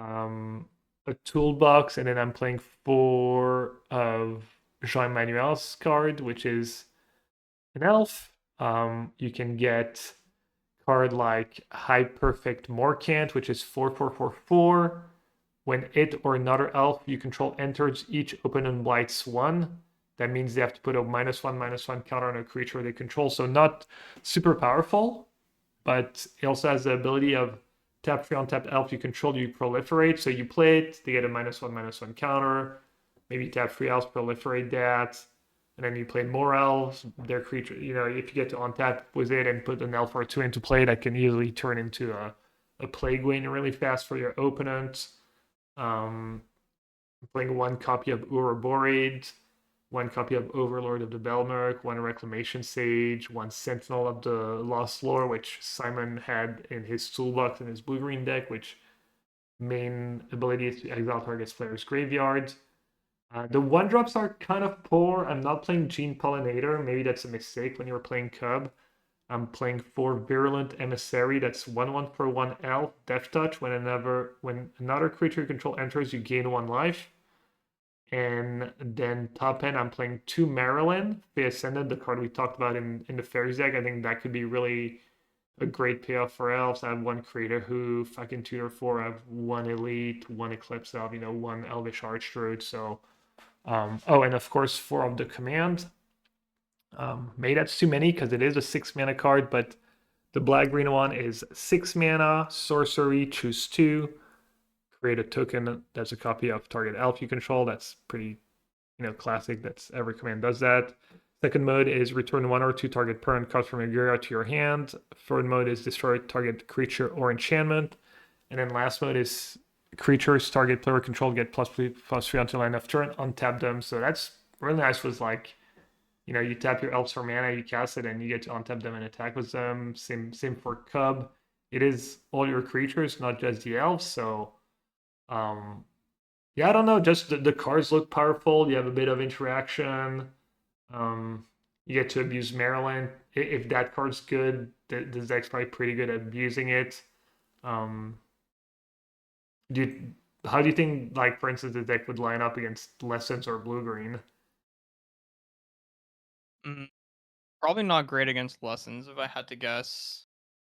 a toolbox, and then I'm playing 4 of Jean Manuel's card, which is an elf. You can get card like High Perfect Morcant, which is 4/4/4/4. When it or another elf you control enters, each opponent blights 1. That means they have to put a -1/-1 counter on a creature they control. So not super powerful, but it also has the ability of tap 3 untapped elf you control, you proliferate. So you play it, they get a -1/-1 counter. Maybe tap 3 elves, proliferate that. And then you play more elves, their creature, if you get to untap with it and put an elf or 2 into play, that can easily turn into a Plague Wing really fast for your opponent. Playing 1 copy of Uroborid, 1 copy of Overlord of the Belmerk, 1 Reclamation Sage, 1 Sentinel of the Lost Lore, which Simon had in his toolbox in his blue-green deck, which main ability is to exile target's player's graveyard. The 1-drops are kind of poor. I'm not playing Gene Pollinator. Maybe that's a mistake when you were playing Cub. I'm playing 4 Virulent Emissary. That's 1/1 for 1 elf. Death Touch. When another creature you control enters, you gain 1 life. And then top end, I'm playing 2 Marilyn, Fey Ascendant, the card we talked about in the Fairies deck. I think that could be really a great payoff for elves. I have 1 Creator Hoof. I can tutor 4. I have 1 Elite, 1 Eclipsed Elf, 1 Elvish Archdruid. So, and of course, 4 of the Command. Maybe that's too many because it is a 6 mana card, but the black green one is 6 mana, sorcery, choose 2, create a token that's a copy of target elf you control. That's pretty, classic. That's every command does that. Second mode is return 1 or 2 target permanent cards from your graveyard to your hand. Third mode is destroy target creature or enchantment. And then last mode is creatures target player control get +3/+3 until end of turn. Untap them. So that's really nice. Was like, you tap your elves for mana, you cast it, and you get to untap them and attack with them. Same for Cub. It is all your creatures, not just the elves. So, yeah, I don't know. Just the cards look powerful. You have a bit of interaction. You get to abuse Maryland. If that card's good, this deck's probably pretty good at abusing it. Do you, how do you think, like for instance, the deck would line up against Lessons or Blue Green? Mm, Probably not great against lessons, if I had to guess.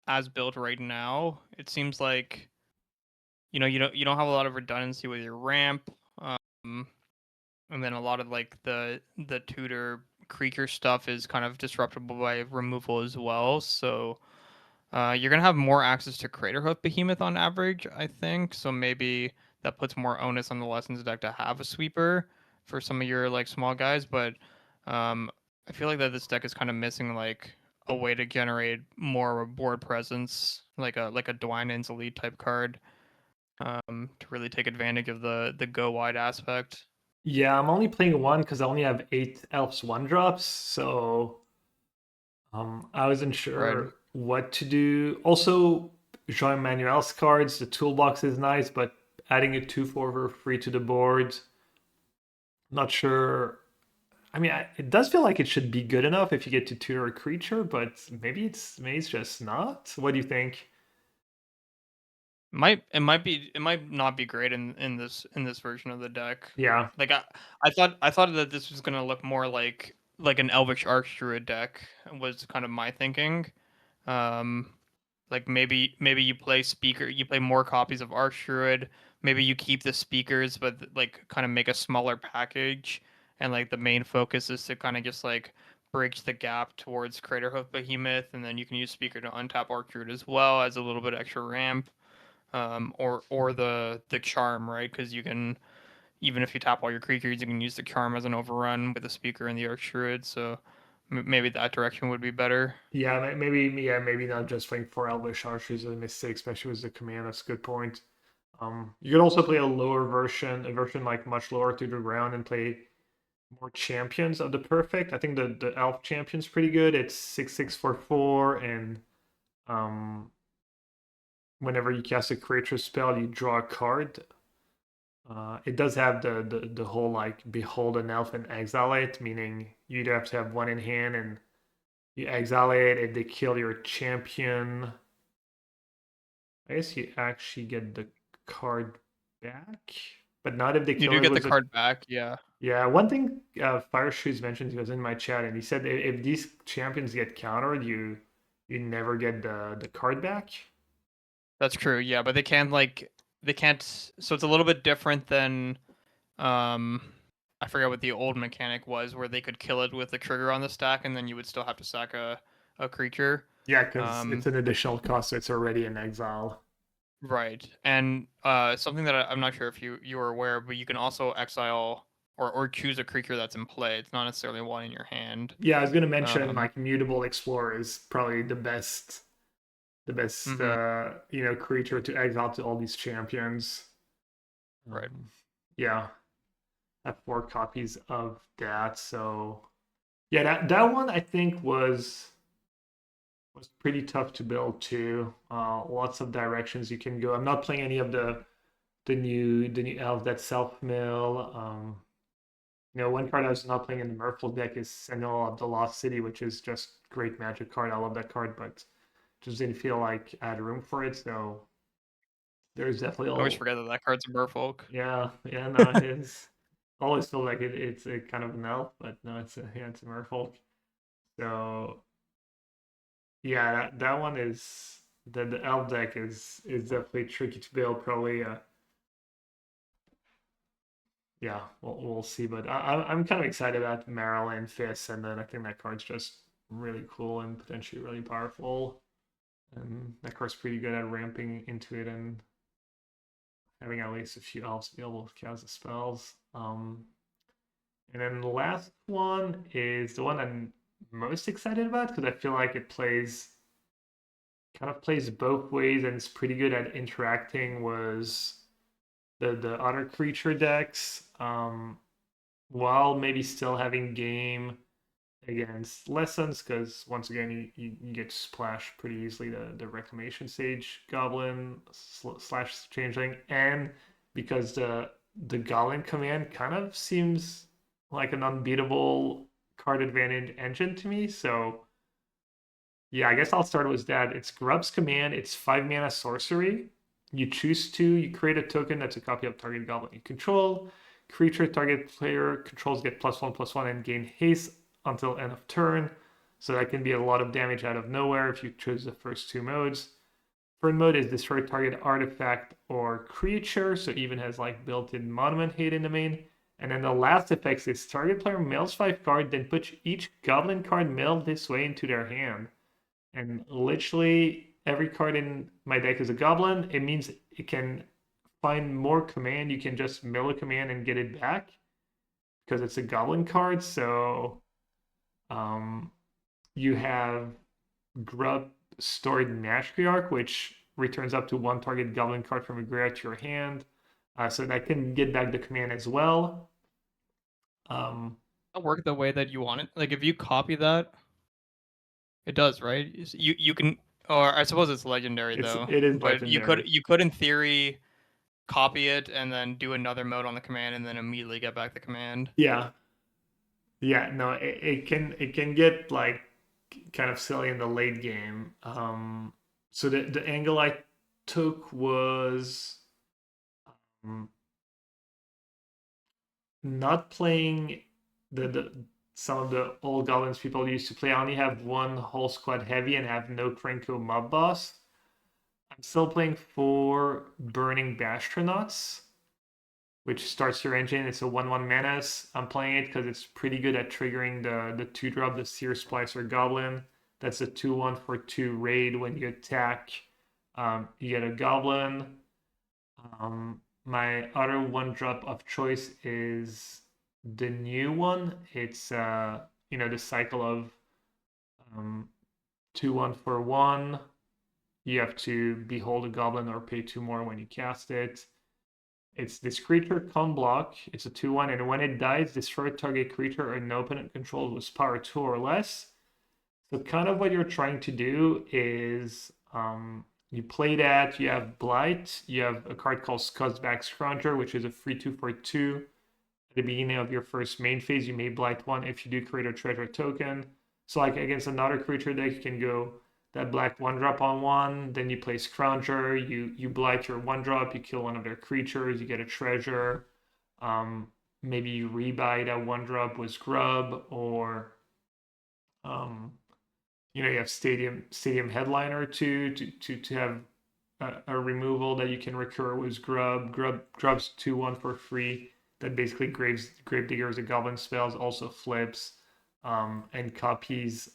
As built right now, it seems like you don't have a lot of redundancy with your ramp, um, and then a lot of like the tutor creature stuff is kind of disruptible by removal as well. So you're gonna have more access to Craterhoof Behemoth on average, I think. So maybe that puts more onus on the Lessons deck to have a sweeper for some of your like small guys. But um, I feel like that this deck is kind of missing like a way to generate more board presence, like a Dwynen's Elite type card, to really take advantage of the go wide aspect. Yeah, I'm only playing one because I only have 8 Elves 1 drops, so I wasn't Right. sure what to do. Also, Jean Manuel's cards, the toolbox is nice, but adding a 2/4 for free to the board, not sure. I mean, it does feel like it should be good enough if you get to tutor a creature, but maybe it's just not. What do you think? It might not be great in this version of the deck. Yeah, Like I thought that this was gonna look more like an Elvish Archdruid deck was kind of my thinking. Um, like maybe you play more copies of Archdruid. Maybe you keep the speakers, but like kind of make a smaller package, and like the main focus is to kind of just like bridge the gap towards Craterhoof Behemoth, and then you can use speaker to untap Archdruid as well as a little bit extra ramp, or the charm, right? Because you can, even if you tap all your creatures, you can use the charm as an overrun with the speaker and the Archdruid. So maybe that direction would be better. yeah, maybe not just playing 4 Elvish Archers is a mistake, especially with the command. That's a good point. You could also play a lower version, a version like much lower to the ground, and play more champions of the perfect. I think the elf champion's pretty good. It's 6/6 for 4, and um, whenever you cast a creature spell, you draw a card. It does have the whole like behold an elf and exile it, meaning you either have to have one in hand and you exile it, and they kill your champion. I guess you actually get the card back, but not if they You kill do it get the with a. card back, yeah. Yeah, one thing Fire Shoes mentioned, he was in my chat, and he said if these champions get countered, you never get the card back. That's true, yeah, but they can't. So it's a little bit different than um, I forget what the old mechanic was, where they could kill it with the trigger on the stack, and then you would still have to sack a creature. Yeah, because it's Um, an additional cost, so it's already in exile. right, and something that I'm not sure if you were aware, but you can also exile or choose a creature that's in play. It's not necessarily one in your hand. Yeah, I was gonna mention Um, like Mutable Explorer is probably the best mhm, creature to exile to all these champions. right. Yeah, I have 4 copies of that, so yeah, that one I think was pretty tough to build too. Lots of directions you can go. I'm not playing any of the new elf that self mill. One card I was not playing in the Merfolk deck is Sentinel of the Lost City, which is just great magic card. I love that card, but just didn't feel like I had room for it. So there's definitely I always all. forget that that card's a merfolk. Yeah, no, it is. Always feel like it's a kind of an elf, but no, it's a Merfolk. So yeah, that one is the elf deck is definitely tricky to build. Probably, yeah, we'll see. But I'm kind of excited about Maryland Fist, and then I think that card's just really cool and potentially really powerful. And that card's pretty good at ramping into it and having at least a few elves be able to cast the spells. And then the last one is the one I'm most excited about because I feel like it plays both ways and it's pretty good at interacting with the other creature decks, while maybe still having game against lessons because once again you get splashed pretty easily the reclamation sage goblin slash changeling, and because the goblin command kind of seems like an unbeatable card advantage engine to me. So Yeah, I guess I'll start with that. It's Grub's Command. It's 5 mana sorcery. You choose two. You create a token that's a copy of target goblin you control. Creature target player controls get +1/+1 and gain haste until end of turn. So that can be a lot of damage out of nowhere if you choose the first two modes. First mode is destroy target artifact or creature, so even has like built-in monument hate in the main. And then the last effect is target player mills 5 cards, then puts each goblin card milled this way into their hand. And literally every card in my deck is a goblin. It means it can find more command. You can just mill a command and get it back because it's a goblin card. So um, you have Grub Stored Matriarch, which returns up to one target goblin card from a graveyard to your hand. So that can get back the command as well. Um, It'll work the way that you want it. Like if you copy that, it does, right? You can, or I suppose it's legendary though. it is But legendary. you could in theory copy it and then do another mode on the command and then immediately get back the command. Yeah, yeah. No, it can get like kind of silly in the late game. So the angle I took was um, not playing the some of the old goblins people used to play. I only have one whole squad heavy and have no Krenko mob boss. I'm still playing 4 Burning Bastronauts, which starts your engine. It's a 1/1 menace. I'm playing it because it's pretty good at triggering the 2-drop, the Seer Splicer Goblin. That's a 2/1 for 2 raid. When you attack, you get a Goblin. My other 1-drop of choice is the new one. It's the cycle of 2/1 for 1. You have to behold a goblin or pay 2 more when you cast it. It's this creature con block. It's a 2/1, and when it dies, destroy target creature an opponent controls with power 2 or less. So kind of what you're trying to do is you play that, you have Blight, you have a card called Scuzzback Scrounger, which is a free 2 for 2. At the beginning of your first main phase, you may Blight 1 if you do create a treasure token. So like against another creature deck, you can go that black 1-drop on 1, then you play Scrounger, you blight your 1-drop, you kill one of their creatures, you get a treasure. Maybe you rebuy that 1-drop with Grub, or um, you have Stadium Headliner to have a removal that you can recur with Grub's 2/1 for free. That basically Gravedigger as a goblin spells, also flips and copies.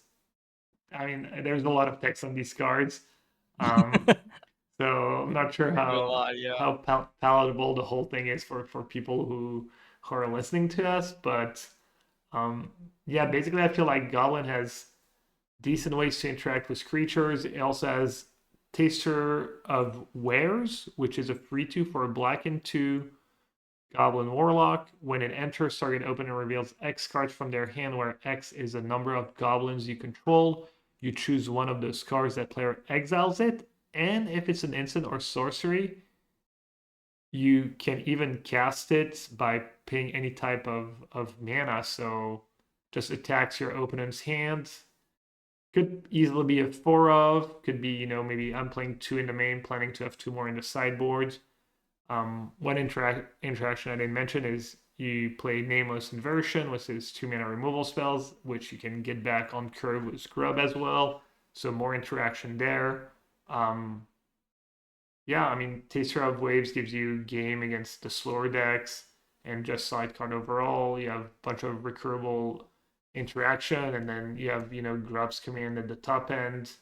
I mean, there's a lot of text on these cards. Um, so I'm not sure Do a lot, yeah. how palatable the whole thing is for people who are listening to us, but um, yeah, basically I feel like Goblin has decent ways to interact with creatures. It also has Taster of Wares, which is a free 2 for a black and 2 Goblin Warlock. When it enters, target open and reveals X cards from their hand, where X is a number of goblins you control. You choose one of those cards, that player exiles it, and if it's an instant or sorcery, you can even cast it by paying any type of mana. So just attacks your opponent's hand. Could easily be a 4 of, could be, maybe I'm playing 2 in the main, planning to have 2 more in the sideboard. One interaction I didn't mention is you play Nameless Inversion, which is 2 mana removal spells, which you can get back on curve with Scrub as well. So more interaction there. Yeah, I mean, Taster of Waves gives you game against the slower decks and just sidecard overall. You have a bunch of recurable interaction, and then you have, Grub's Command at the top end.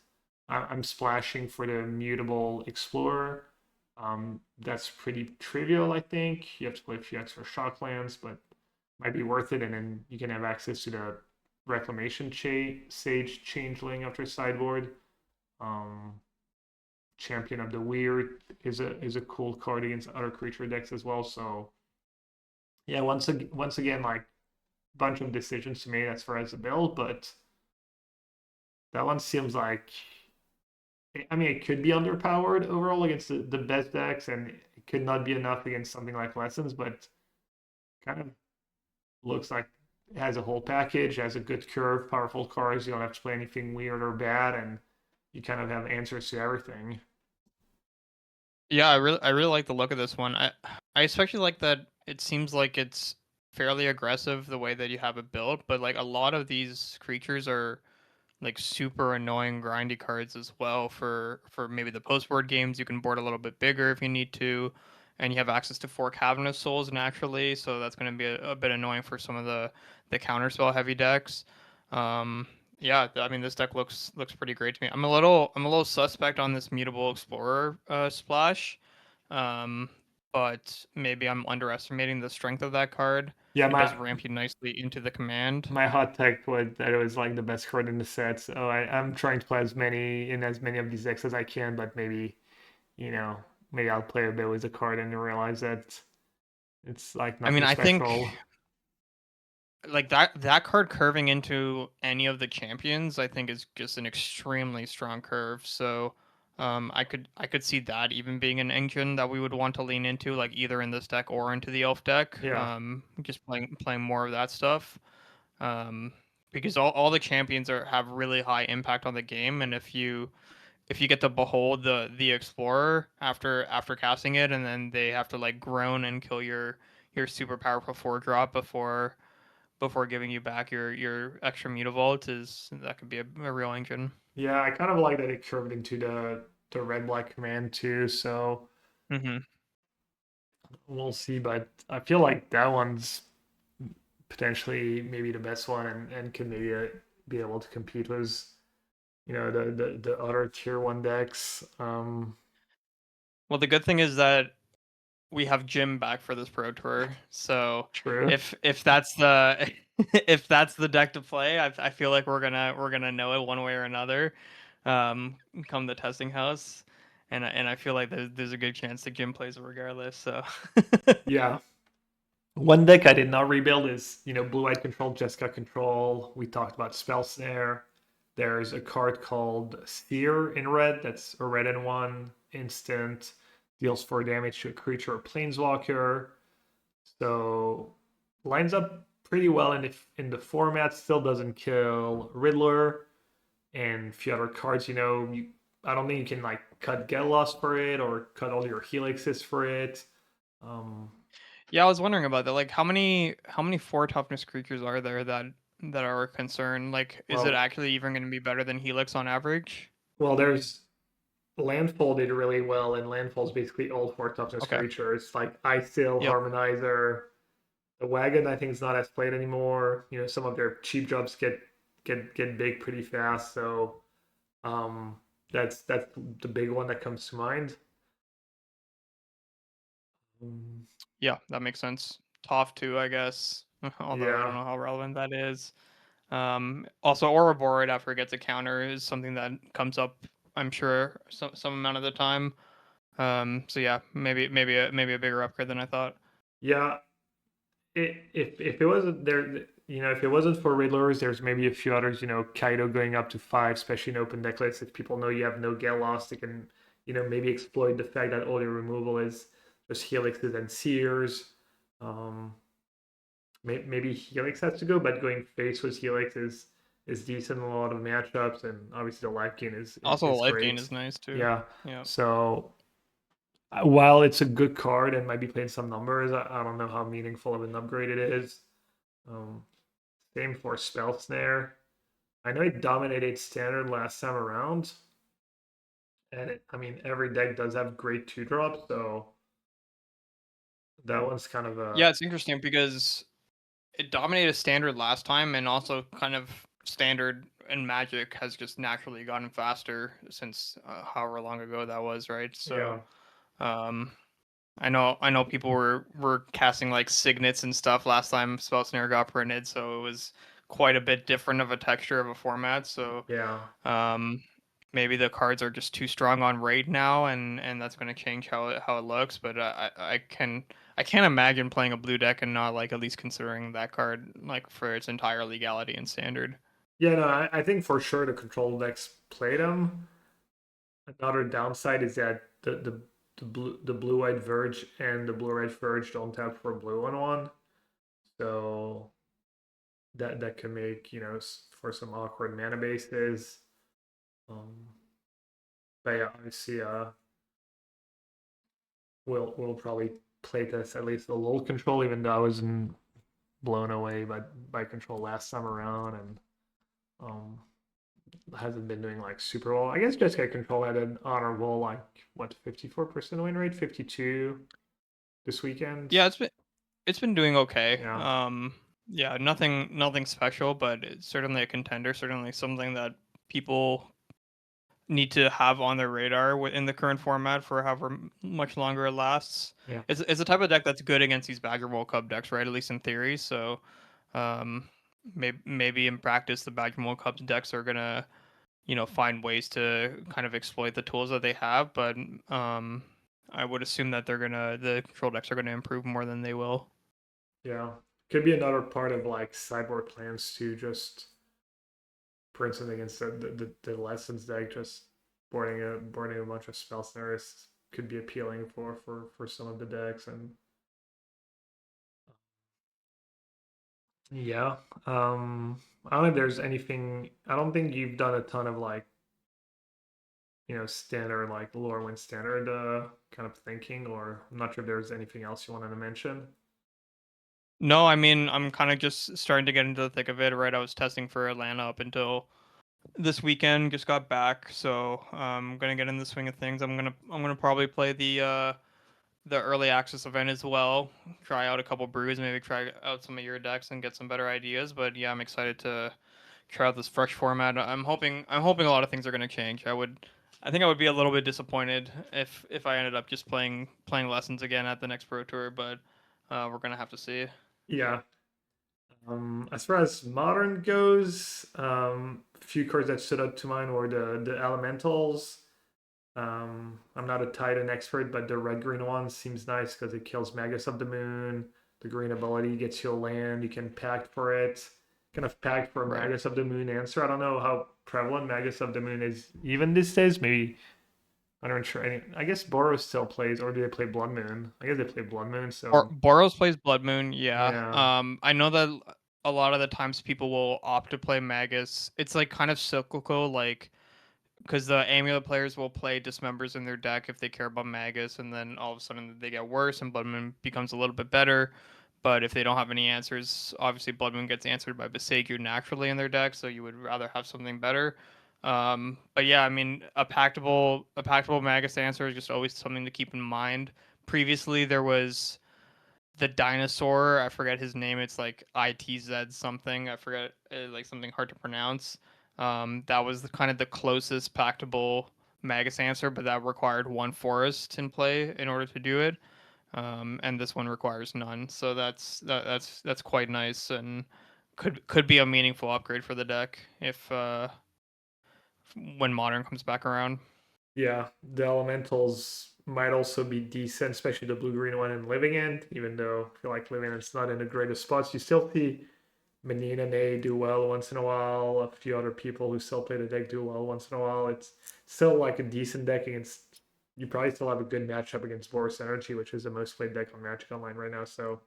I'm splashing for the Mutable Explorer. That's pretty trivial, I think. You have to play a few extra Shocklands, but might be worth it. And then you can have access to the Reclamation Sage Changeling after sideboard. Um, Champion of the Weird is a cool card against other creature decks as well. So yeah, once again, like bunch of decisions to make as far as the build, but that one seems like, I mean, it could be underpowered overall against the best decks, and it could not be enough against something like Lessons, but kind of looks like It has a whole package, has a good curve, powerful cards. You don't have to play anything weird or bad, and you kind of have answers to everything. Yeah, I really like the look of this one. I especially like that it seems like it's fairly aggressive the way that you have it built, but like a lot of these creatures are like super annoying grindy cards as well for maybe the post board games. You can board a little bit bigger if you need to, and you have access to 4 Cavernous Souls naturally, so that's going to be a bit annoying for some of the counterspell heavy decks. Um, yeah, I mean this deck looks pretty great to me. I'm a little suspect on this Mutable Explorer splash, um, but maybe I'm underestimating the strength of that card. Yeah, It does ramp you nicely into the command. my hot take was that it was like the best card in the set. So I'm trying to play as many of these decks as I can, but maybe, you know, maybe I'll play a bit with the card and realize that it's like I mean, nothing I think special. like that card curving into any of the champions, I think is just an extremely strong curve. So, I could see that even being an engine that we would want to lean into, like either in this deck or into the elf deck. Yeah. Just playing more of that stuff. Um, because all the champions have really high impact on the game, and if you get to behold the explorer after casting it, and then they have to like groan and kill your super powerful 4 drop before giving you back your extra mutavault is that could be a real engine. Yeah, I kind of like that it curved into the red black command too, so Hmm. we'll see. But I feel like that one's potentially maybe the best one and can maybe be able to compete with the other tier one decks. Well, the good thing is that we have Jim back for this pro tour, so True. if that's the if that's the deck to play, I feel like we're gonna know it one way or another, um, come the testing house, and I feel like there's a good chance that Jim plays it regardless. So. Yeah. One deck I did not rebuild is, Blue White Control, Jessica Control. We talked about Spell Snare. There's a card called Seer in red. That's a red and one instant. Deals 4 damage to a creature or planeswalker. So lines up pretty well in the format. Still doesn't kill Riddler and a few other cards. I don't think you can like cut Get Lost for it or cut all your helixes for it. Um, Yeah, I was wondering about that. Like, how many 4 toughness creatures are there that are a concern? Like, is it well, actually even going to be better than Helix on average? there's Landfall did really well, and Landfall's basically all 4 toughness Okay. creatures like Ice Sail, Yep. Harmonizer. The Wagon I think is not as played anymore. Some of their cheap jobs get big pretty fast, so um, that's the big one that comes to mind. Um, Yeah, that makes sense. Toph too, I guess. Although I don't yeah, know how relevant that is. Also, Ouroboros after it gets a counter is something that comes up, I'm sure, some amount of the time. So yeah, maybe a bigger upgrade than I thought. yeah. If it wasn't there, if it wasn't for Riddlers, there's maybe a few others. Kaido going up to 5, especially in open deck lists. If people know you have no Get Lost, they can maybe exploit the fact that all your removal is just Helixes and Seers. Um, maybe Helix has to go, but going face with Helix is decent in a lot of matchups, and obviously the life gain Also, the is life gain great. is nice too. Yeah, Yeah. so while it's a good card and might be playing some numbers, I don't know how meaningful of an upgrade it is. Um, Same for Spell Snare. I know it dominated standard last time around, and I mean every deck does have great 2 drops, so that one's kind of a Yeah, it's interesting because it dominated standard last time, and also kind of standard and Magic has just naturally gotten faster since however long ago that was, right? So, yeah. um, I know people were casting like signets and stuff last time Spell Snare got printed, so it was quite a bit different of a texture of a format. So, Yeah. um, maybe the cards are just too strong on raid now, and that's going to change how it looks. But I can't imagine playing a blue deck and not like at least considering that card like for its entire legality and standard. Yeah, no, I think for sure the control decks play them. Another downside is that the blue white verge and the blue red verge don't have for blue on one. So that can make, for some awkward mana bases. Um, but yeah, obviously, we'll probably play this at least a little control, even though I wasn't blown away by control last time around, and um, hasn't been doing like super well. I guess just get control at an honorable like what 54% win rate, 52 this weekend. Yeah, it's been doing okay. Yeah, Yeah, nothing special, but it's certainly a contender. Certainly something that people need to have on their radar in the current format for however much longer it lasts. yeah, It's a type of deck that's good against these Badger World Cup decks, right? At least in theory. So, um, maybe in practice, the Badger World Cup decks are gonna, find ways to kind of exploit the tools that they have. But I would assume that the control decks are gonna improve more than they will. yeah. Could be another part of like sideboard plans to just, for instance, against the lessons deck, just boarding a bunch of spell snares could be appealing for some of the decks. And yeah, I don't think there's anything. I don't think you've done a ton of like, standard like Lorwyn standard kind of thinking, or I'm not sure if there's anything else you wanted to mention. No, I mean I'm kind of just starting to get into the thick of it, right? I was testing for Atlanta up until this weekend, just got back, so I'm gonna get in the swing of things. I'm gonna probably play the early access event as well. Try out a couple brews, maybe try out some of your decks and get some better ideas. But yeah, I'm excited to try out this fresh format. I'm hoping a lot of things are gonna change. I think I would be a little bit disappointed if I ended up just playing lessons again at the next pro tour, but we're gonna have to see. Yeah. As far as modern goes, a few cards that stood out to mind were the elementals. I'm not a Titan expert, but the red green one seems nice because it kills Magus of the Moon. The green ability gets you a land. You can pact for it. Kind of pact for Right. Magus of the Moon answer. I don't know how prevalent Magus of the Moon is even these days. Maybe I'm not sure. I guess Boros still plays, or do they play Blood Moon? I guess they play Blood Moon. So Boros plays Blood Moon, yeah. yeah, I know that a lot of the times people will opt to play Magus. It's like kind of cyclical, like because the Amulet players will play Dismembers in their deck if they care about Magus, and then all of a sudden they get worse and Blood Moon becomes a little bit better. But if they don't have any answers, obviously Blood Moon gets answered by Besegu naturally in their deck, so you would rather have something better. But yeah, I mean, a pactable Magus answer is just always something to keep in mind. Previously, there was the dinosaur. I forget his name. It's like ITZ something. I forget, like something hard to pronounce. That was kind of the closest pactable Magus answer, but that required one forest in play in order to do it. And this one requires none, so that's quite nice and could be a meaningful upgrade for the deck if when modern comes back around. yeah, the elementals might also be decent, especially the blue green one in Living End. Even though I feel like Living End's not in the greatest spots, you still see Menina Nay do well once in a while. A few other people who still play the deck do well once in a while. It's still like a decent deck against. You probably still have a good matchup against Boros Energy, which is the most played deck on Magic Online right now. So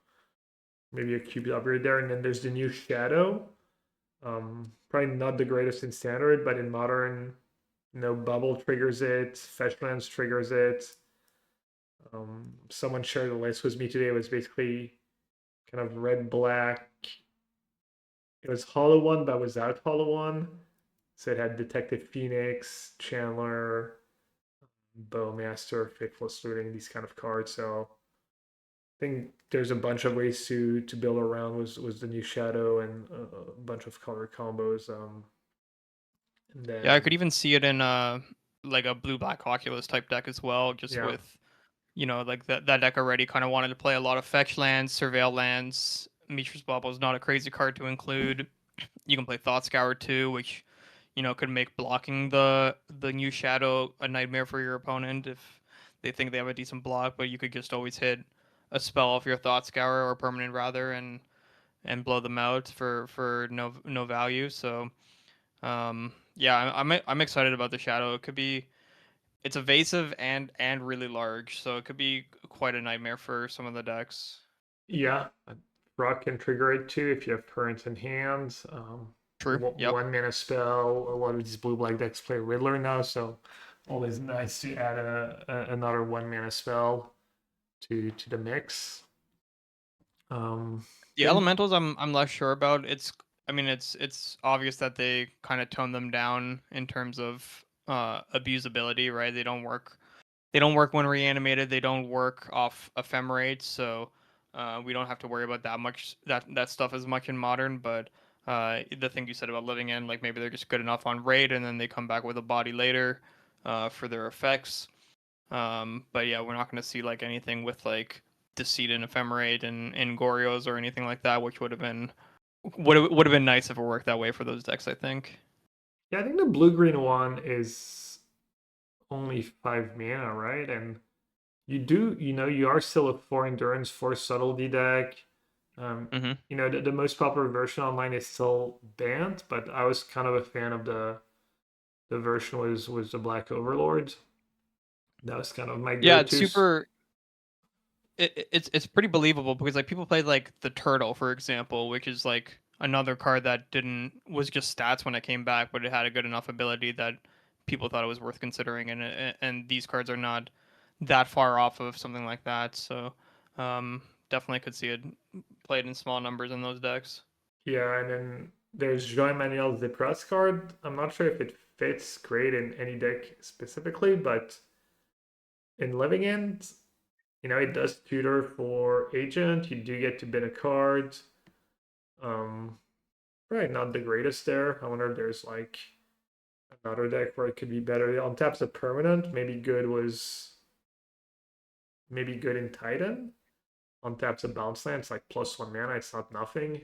maybe a cube upgrade there. And then there's the new Shadow. Probably not the greatest in standard, but in modern, bubble triggers it, fetchlands triggers it. Someone shared a list with me today. It was basically kind of red black. It was Hollow One, but without Hollow One. So it had Detective Phoenix, Chandler, Bowmaster, Faithless Looting, these kind of cards. So I think there's a bunch of ways to build around was the new Shadow and a bunch of color combos. And Yeah, I then could even see it in like a blue black Oculus type deck as well, just yeah, with like that deck already kind of wanted to play a lot of fetch lands, surveil lands. Mishra's Bubble is not a crazy card to include. You can play Thought Scour too, which could make blocking the new Shadow a nightmare for your opponent if they think they have a decent block. But you could just always hit a spell off your Thought Scour or permanent rather, and blow them out for no value. So yeah, I'm excited about the Shadow. It's evasive and really large, so it could be quite a nightmare for some of the decks. yeah. Rock can trigger it too if you have currents in hand. True. Yep. One mana spell. A lot of these blue black decks play Riddler now, so always nice to add another one mana spell to the mix. The Then elementals, I'm less sure about. I mean, it's obvious that they kind of tone them down in terms of abusability, right? They don't work when reanimated. They don't work off ephemerates, so we don't have to worry about that stuff as much in modern. But the thing you said about living in, like maybe they're just good enough on raid, and then they come back with a body later for their effects. But yeah, we're not going to see like anything with like deceit and ephemerate and Gorios or anything like that, which would have been nice if it worked that way for those decks. I think. yeah, I think the blue green one is only 5 mana, right? And you are still a 4 endurance, 4 subtlety deck. Mm-hmm. The most popular version online is still banned, but I was kind of a fan of the version was the Black Overlord. That was kind of my Yeah, it's go-to. super. It's pretty believable because like people played like the turtle, for example, which is like another card that didn't was just stats when it came back, but it had a good enough ability that people thought it was worth considering, and these cards are not that far off of something like that. So definitely could see it played in small numbers in those decks. Yeah, and then there's Joy Manuel's Depress card. I'm not sure if it fits great in any deck specifically, but in Living End, it does tutor for Agent. You do get to bin a card. Um, Right, not the greatest there. I wonder if there's like another deck where it could be better. On tap's a permanent. Maybe good in Titan. On tap's a bounce land. It's like +1 mana. It's not nothing.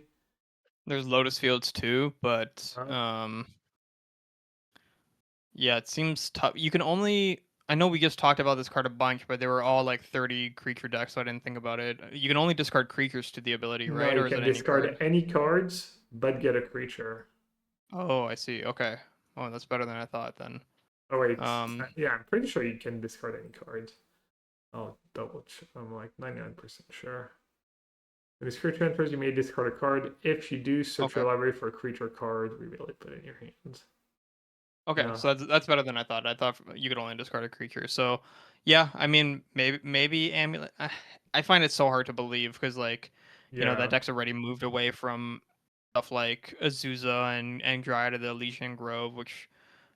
There's Lotus Fields too, but Uh, yeah, it seems tough. You can only. I know we just talked about this card a bunch, but they were all like 30 creature decks, so I didn't think about it. You can only discard creatures to the ability, no, right? you Or is can it any discard card? any cards, but get a creature. Oh, I see. Okay. Oh, that's better than I thought then. Oh wait, Um, yeah, I'm pretty sure you can discard any cards. I'll double check. I'm like 99% sure. When this creature enters, you may discard a card. If you do, search okay. your library for a creature card, reveal it, put it in your hands. Okay, Yeah. so that's better than I thought. I thought you could only discard a creature. So, yeah, I mean, maybe amulet. I find it so hard to believe because that Yeah. deck's already moved away from stuff like Azusa and Dryad of the Elysian Grove, which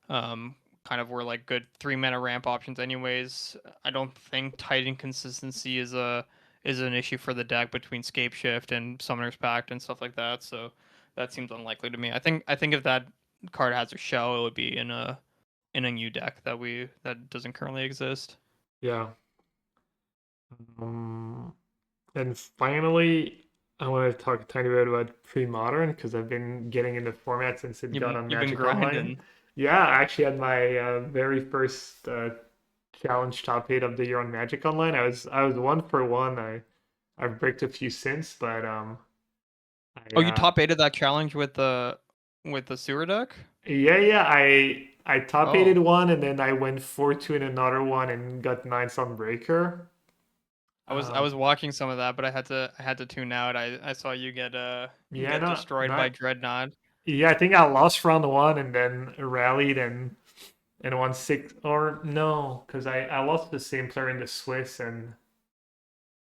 um kind of were like good 3 mana ramp options anyways. I don't think tight inconsistency is an issue for the deck between Scape Shift and Summoner's Pact and stuff like that. So that seems unlikely to me. I think if that card has a shell, it would be in a new deck that doesn't currently exist. Yeah. And finally, I want to talk a tiny bit about pre-modern because I've been getting into format since it got on You've been Magic Online. grinding. Yeah, I actually had my very first challenge top 8 of the year on Magic Online. I was 1 for 1. I've bricked a few since, but I Oh, you top eighted that challenge with the sewer deck? yeah, I top 8'd Oh. one and then I went 4-2 in another one and got 9s on Breaker. I Um, was watching some of that, but I had to tune out. I saw you yeah, get no, destroyed by not Dreadnought. yeah. I think I lost round 1 and then rallied and won 6 or no, because I lost the same player in the Swiss and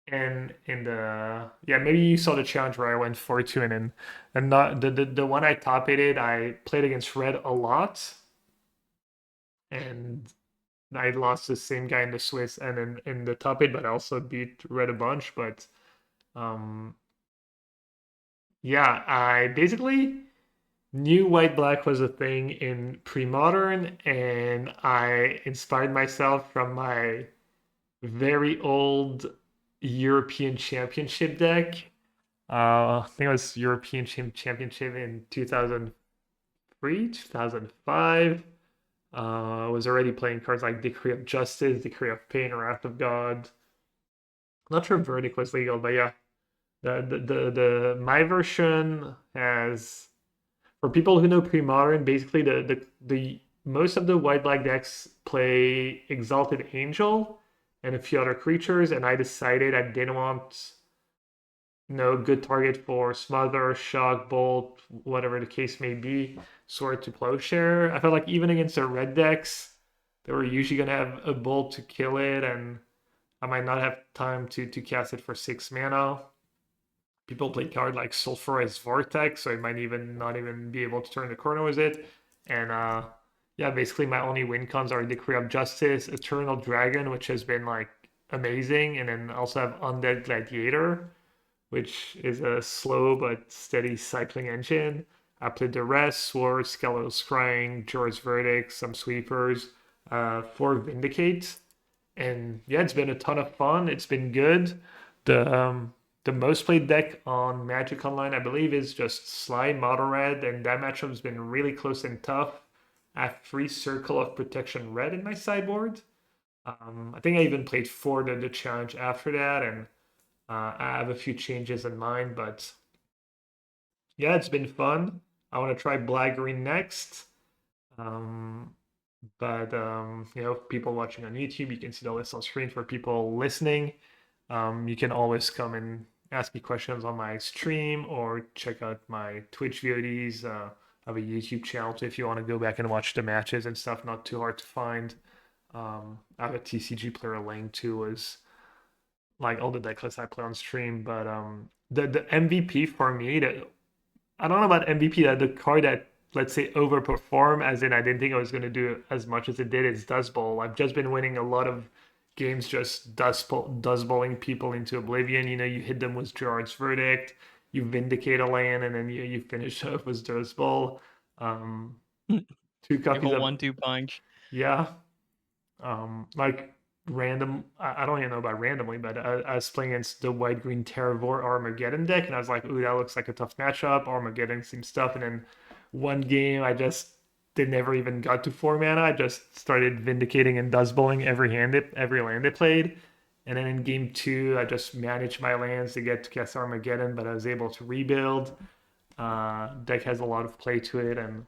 in the yeah maybe you saw the challenge where I went 4-2 and not the one I top 8'd I played against Red a lot and I lost the same guy in the Swiss and in the top 8 but I also beat Red a bunch but um yeah I basically knew white black was a thing in pre-modern and I inspired myself from my very old European Championship deck. I think it was Championship in 2003, 2005. I was already playing cards like Decree of Justice, Decree of Pain, Wrath of God. Not sure if Verdict was legal, but yeah, the my version has for people who know pre-modern, basically the most of the white black decks play Exalted Angel and a few other creatures, and I decided I didn't want no good target for Smother, Shock, Bolt, whatever the case may be, Sword to Plowshare. I felt like even against the red decks, they were usually gonna have a Bolt to kill it, and I might not have time to cast it for 6 mana. People play card like Sulfurized Vortex, so I might even not even be able to turn the corner with it. And yeah, basically my only win cons are Decree of Justice, Eternal Dragon, which has been like amazing, and then also have Undead Gladiator, which is a slow but steady cycling engine. I played the rest, Sword, Skeletal Scrying, Jor's Verdict, some sweepers, for Vindicate. And yeah, it's been a ton of fun. It's been good. The most played deck on Magic Online, I believe, is just Slide Model Red, and that matchup has been really close and tough. I have free Circle of Protection Red in my sideboard. I think I even played for the challenge after that, and I have a few changes in mind, but yeah, it's been fun. I want to try Black Green next. Um, but people watching on YouTube, you can see the list on screen. For people listening, you can always come and ask me questions on my stream or check out my Twitch VODs. I have a YouTube channel too if you want to go back and watch the matches and stuff. Not too hard to find. I have a TCG player link too, as like all the deck lists I play on stream. But the MVP for me, that I don't know about MVP, that the card that, let's say, overperform, as in I didn't think I was going to do as much as it did, is Dust Bowl. I've just been winning a lot of games just dust bowling people into oblivion. You hit them with Gerard's Verdict, you vindicate a land, and then you finish off with Dust Bowl. Um, two Like a copies of, 1-2 punch. yeah, like random. I don't even know about randomly, but I was playing against the white green Terravore Armageddon deck, and I was like, "Ooh, that looks like a tough matchup." Armageddon seems tough, and then one game I just they never even got to 4 mana. I just started vindicating and dust bowling every land they played, and then in game two I just managed my lands to get to cast Armageddon, but I was able to rebuild. Deck has a lot of play to it, and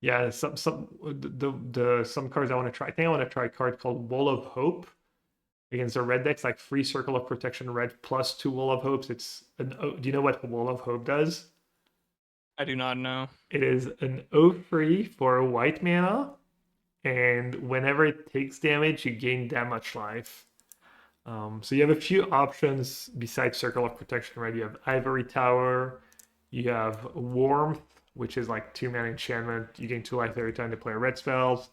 yeah, some cards I want to try. I think I want to try a card called Wall of Hope against the red decks, like free Circle of Protection red plus 2 Wall of Hopes. Do you know what Wall of Hope does? I do not know. It is an O free for a white mana, and whenever it takes damage, you gain that much life. So you have a few options besides Circle of Protection red. You have Ivory Tower, you have Warmth, which is like 2 mana enchantment. You gain 2 life every time they play red spells.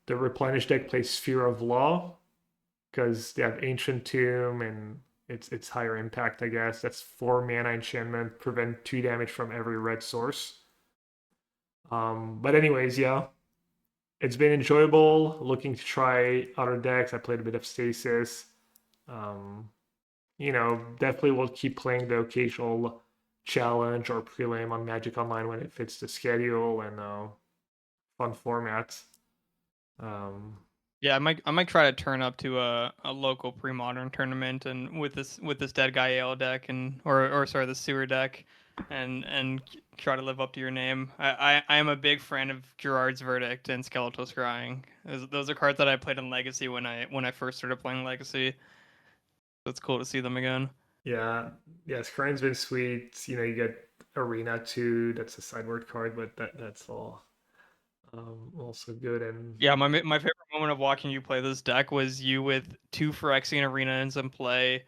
The Replenish deck plays Sphere of Law because they have Ancient Tomb and it's higher impact, I guess. That's 4 mana enchantment, prevent 2 damage from every red source. But anyways, yeah, it's been enjoyable. Looking to try other decks. I played a bit of Stasis. Um, Definitely will keep playing the occasional challenge or prelim on Magic Online when it fits the schedule and fun formats. Um, Yeah, I might try to turn up to a local pre-modern tournament and with this dead guy Ale deck and or sorry, the sewer deck, and try to live up to your name. I am a big fan of Gerard's Verdict and Skeletal Scrying. Those are cards that I played in Legacy when I first started playing Legacy. So it's cool to see them again. yeah, yeah, Scrying's been sweet. You get Arena too. That's a sideboard card, but that's all also good. And Yeah, my favorite moment of watching you play this deck was you with 2 Phyrexian Arenas in play.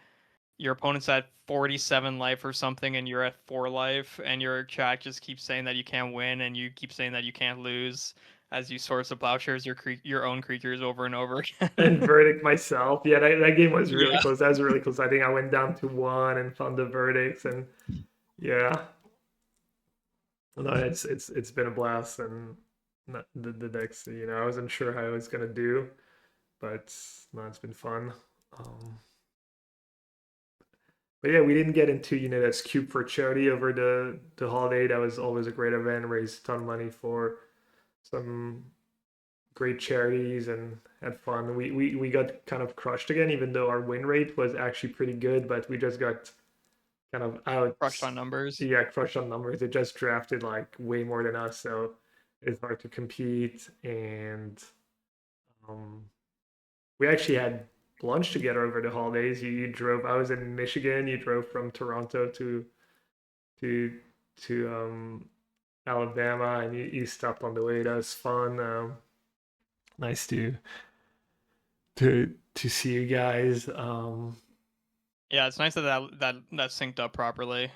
Your opponent's at 47 life or something, and you're at 4 life, and your chat just keeps saying that you can't win, and you keep saying that you can't lose as you source the plowshares your own creatures over and over and again. Verdict myself. Yeah, that game was really Yeah. close. That was really close. I think I went down to one and found the verdicts, and yeah, no, it's been a blast. And the decks, I wasn't sure how I was gonna do, but no, it's been fun. Um, but yeah, we didn't get into that's Cube for Charity over the holiday. That was always a great event. Raised a ton of money for some great charities and had fun. We got kind of crushed again, even though our win rate was actually pretty good, but we just got kind of out. Crushed on numbers. Yeah, crushed on numbers. It just drafted like way more than us, so it's hard to compete. And um, we actually had lunch together over the holidays. You drove. I was in Michigan. You drove from Toronto to Alabama, and you stopped on the way. That was fun. Nice to see you guys. Yeah, it's nice that that synced up properly.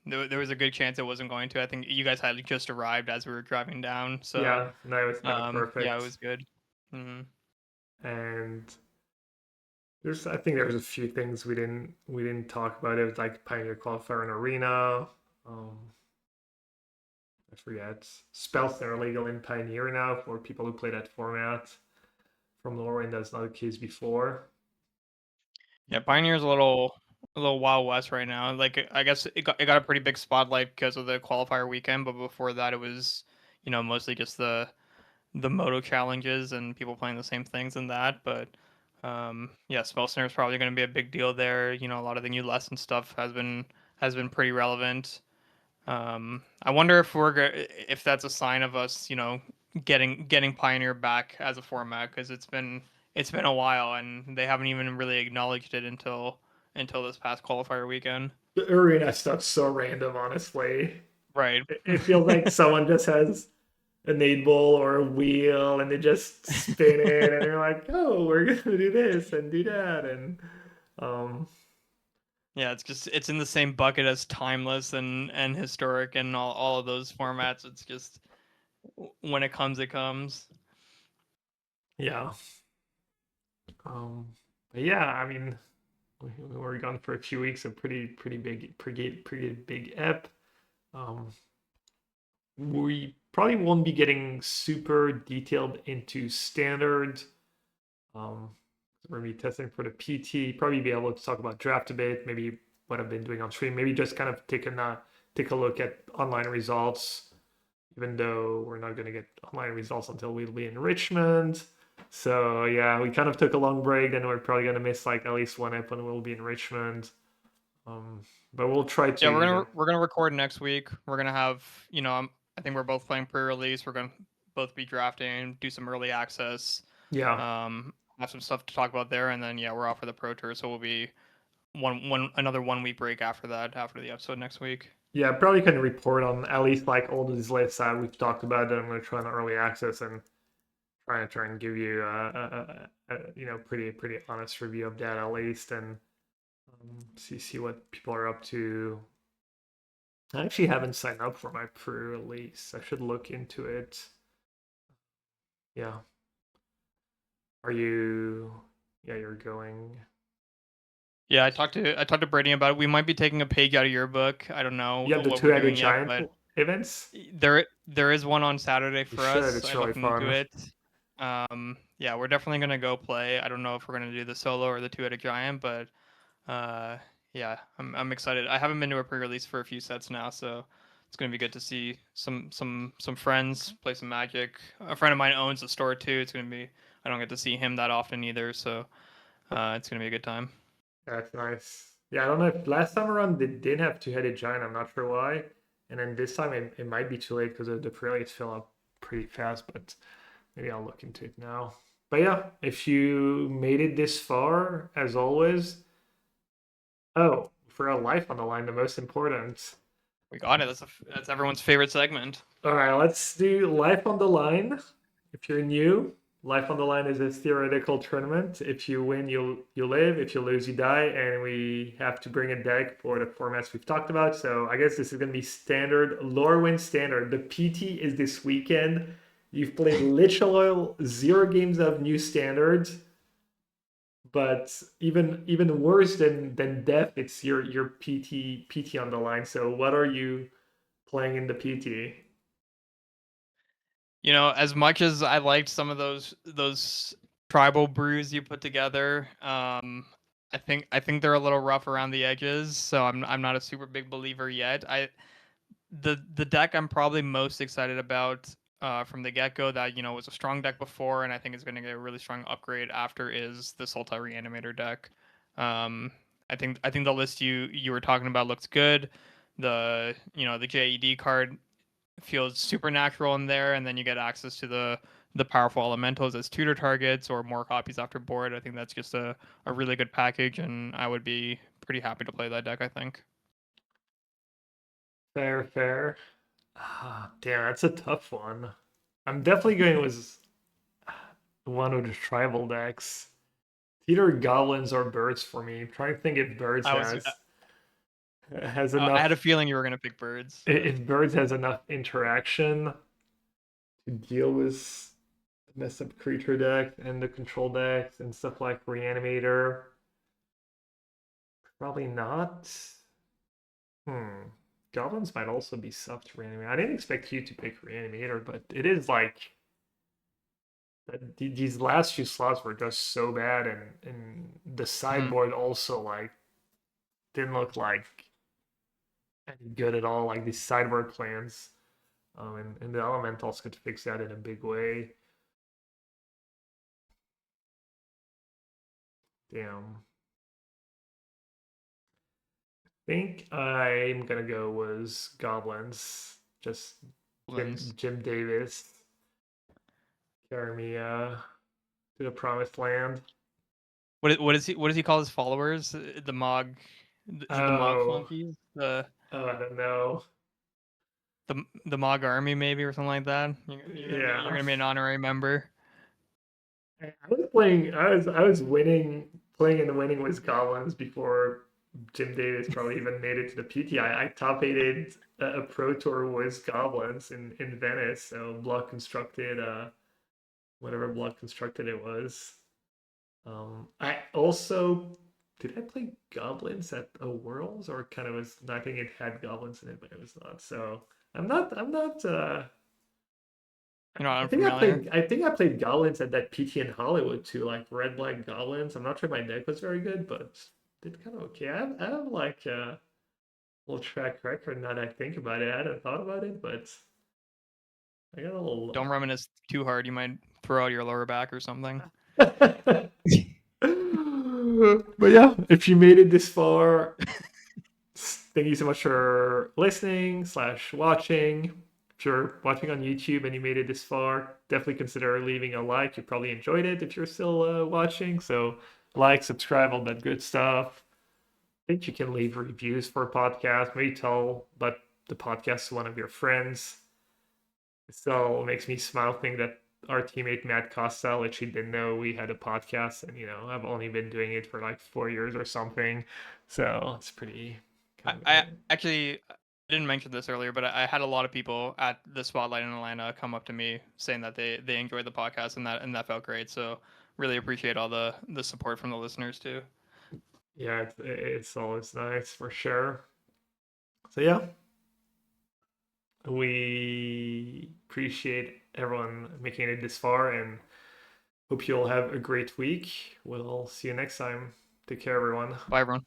There was a good chance it wasn't going to. I think you guys had just arrived as we were driving down, so Yeah, that was kind of yeah, it perfect. was good. Hmm. And I think there was a few things we didn't talk about. It was like Pioneer Qualifier and Arena. Um, I forget. Spells that are legal in Pioneer now for people who play that format. From Lorwyn, that's not the case before. Yeah, Pioneer's a little Wild West right now. Like I guess it got a pretty big spotlight because of the qualifier weekend, but before that it was, mostly just the moto challenges and people playing the same things and that. But yeah, Spell Center is probably going to be a big deal there. A lot of the new lesson stuff has been pretty relevant. I wonder if that's a sign of us, getting Pioneer back as a format because it's been a while and they haven't even really acknowledged it until this past qualifier weekend. The Arena stuff's so random, honestly. Right. It feels like someone just has an 8 ball or a wheel and they just spin it and they're like, oh, we're gonna do this and do that and um Yeah, it's in the same bucket as timeless and historic and all of those formats. It's just when it comes, it comes. yeah. But yeah, I mean, we were gone for a few weeks, a pretty big ep. Um, we probably won't be getting super detailed into standard. Um, we're gonna be testing for the PT. Probably be able to talk about draft debate, maybe what I've been doing on stream. Maybe just kind of take a look at online results, even though we're not gonna get online results until we'll be in Richmond. So yeah, we kind of took a long break, and we're probably gonna miss like at least one ep when we'll be in Richmond. Um, but we'll try to, Yeah, we're gonna record next week. We're gonna have I think we're both playing pre-release. We're gonna both be drafting, do some early access, yeah, have some stuff to talk about there, and then yeah, we're off for the Pro Tour. So we'll be another 1 week break after that, after the episode next week. yeah, probably can report on at least like all these lists that we've talked about that I'm gonna try on early access and try and give you pretty honest review of that at least and see what people are up to. I actually haven't signed up for my pre-release. I should look into it. Yeah. Are you? Yeah, you're going. Yeah, I talked to Brittany about it. We might be taking a page out of your book. I don't know You have the what we're two-headed doing yet, giant but events. there is one on Saturday You for should. us. It's I really looked into fun. it. Yeah, we're definitely gonna go play. I don't know if we're gonna do the solo or the two-headed giant, but uh, yeah, I'm excited. I haven't been to a pre-release for a few sets now, so it's gonna be good to see some friends play some Magic. A friend of mine owns a store too. It's gonna be I don't get to see him that often either, so it's gonna be a good time. That's nice. Yeah, I don't know if last time around they did have two-headed giant. I'm not sure why. And then this time it might be too late because the pre-release fill up pretty fast, but maybe I'll look into it now. But yeah, if you made it this far, as always, oh, for a life on the line, the most important. We got it. That's everyone's favorite segment. All right, let's do life on the line. If you're new, life on the line is a theoretical tournament. If you win, you live. If you lose, you die. And we have to bring a deck for the formats we've talked about. So I guess this is gonna be standard, Lorwyn standard. The PT is this weekend. You've played literal 0 games of new standards, but even worse than death, it's your PT on the line. So what are you playing in the PT? As much as I liked some of those tribal brews you put together, I think they're a little rough around the edges. So I'm not a super big believer yet. The deck I'm probably most excited about from the get go that was a strong deck before, and I think is going to get a really strong upgrade after is the Sultai Reanimator deck. Um, I think the list you were talking about looks good. The JED card feels supernatural in there, and then you get access to the powerful elementals as tutor targets or more copies after board. I think that's just a really good package, and I would be pretty happy to play that deck, I think. Fair, fair. Damn, that's a tough one. I'm definitely going with one of the tribal decks. Either goblins or birds for me. I'm trying to think if birds I was has I had a enough feeling you were gonna pick birds. if birds has enough interaction to deal with the mess up creature deck and the control decks and stuff like Reanimator. Probably not. Hmm. Goblins might also be soft to reanimate. I didn't expect you to pick Reanimator, but it is like these last few slots were just so bad, and the Mhm. sideboard also like didn't look like any good at all. Like these sideboard plans, and the elementals could fix that in a big way. Damn. Think I'm gonna go was goblins. Just Goblins. Jim Davis carry me to the promised land. What does he call his followers? The Mog, is it the Mog Oh, flunkies? I don't know. The Mog Army maybe or something like that. You're Yeah, gonna be an honorary member. I was playing. I was winning, playing and winning with goblins before Jim Davis probably even made it to the PTI. I top aided a pro tour with goblins in Venice. So block constructed, whatever block constructed it was. I also did I play goblins at a Worlds or kind of was I think it had goblins in it, but it was not. So I'm not You're not I think unfamiliar. I think I played goblins at that PT in Hollywood too, like red black goblins. I'm not sure my deck was very good, but did kind of okay. I have like a little track record now that I think about it. I hadn't thought about it, but I got a little Don't reminisce too hard. You might throw out your lower back or something. But yeah, if you made it this far, thank you so much for listening slash watching. If you're watching on YouTube and you made it this far, definitely consider leaving a like. You probably enjoyed it if you're still watching. So like, subscribe, all that good stuff. I think you can leave reviews for a podcast. Maybe tell about the podcast to one of your friends. It still makes me smile think that our teammate Matt Costa literally didn't know we had a podcast, and I've only been doing it for like 4 years or something. So it's pretty kind of I actually I didn't mention this earlier, but I had a lot of people at the Spotlight in Atlanta come up to me saying that they enjoyed the podcast and that felt great. So really appreciate all the support from the listeners too. yeah, it's always nice for sure. So yeah, we appreciate everyone making it this far, and hope you all have a great week. We'll see you next time. Take care, everyone. Bye everyone.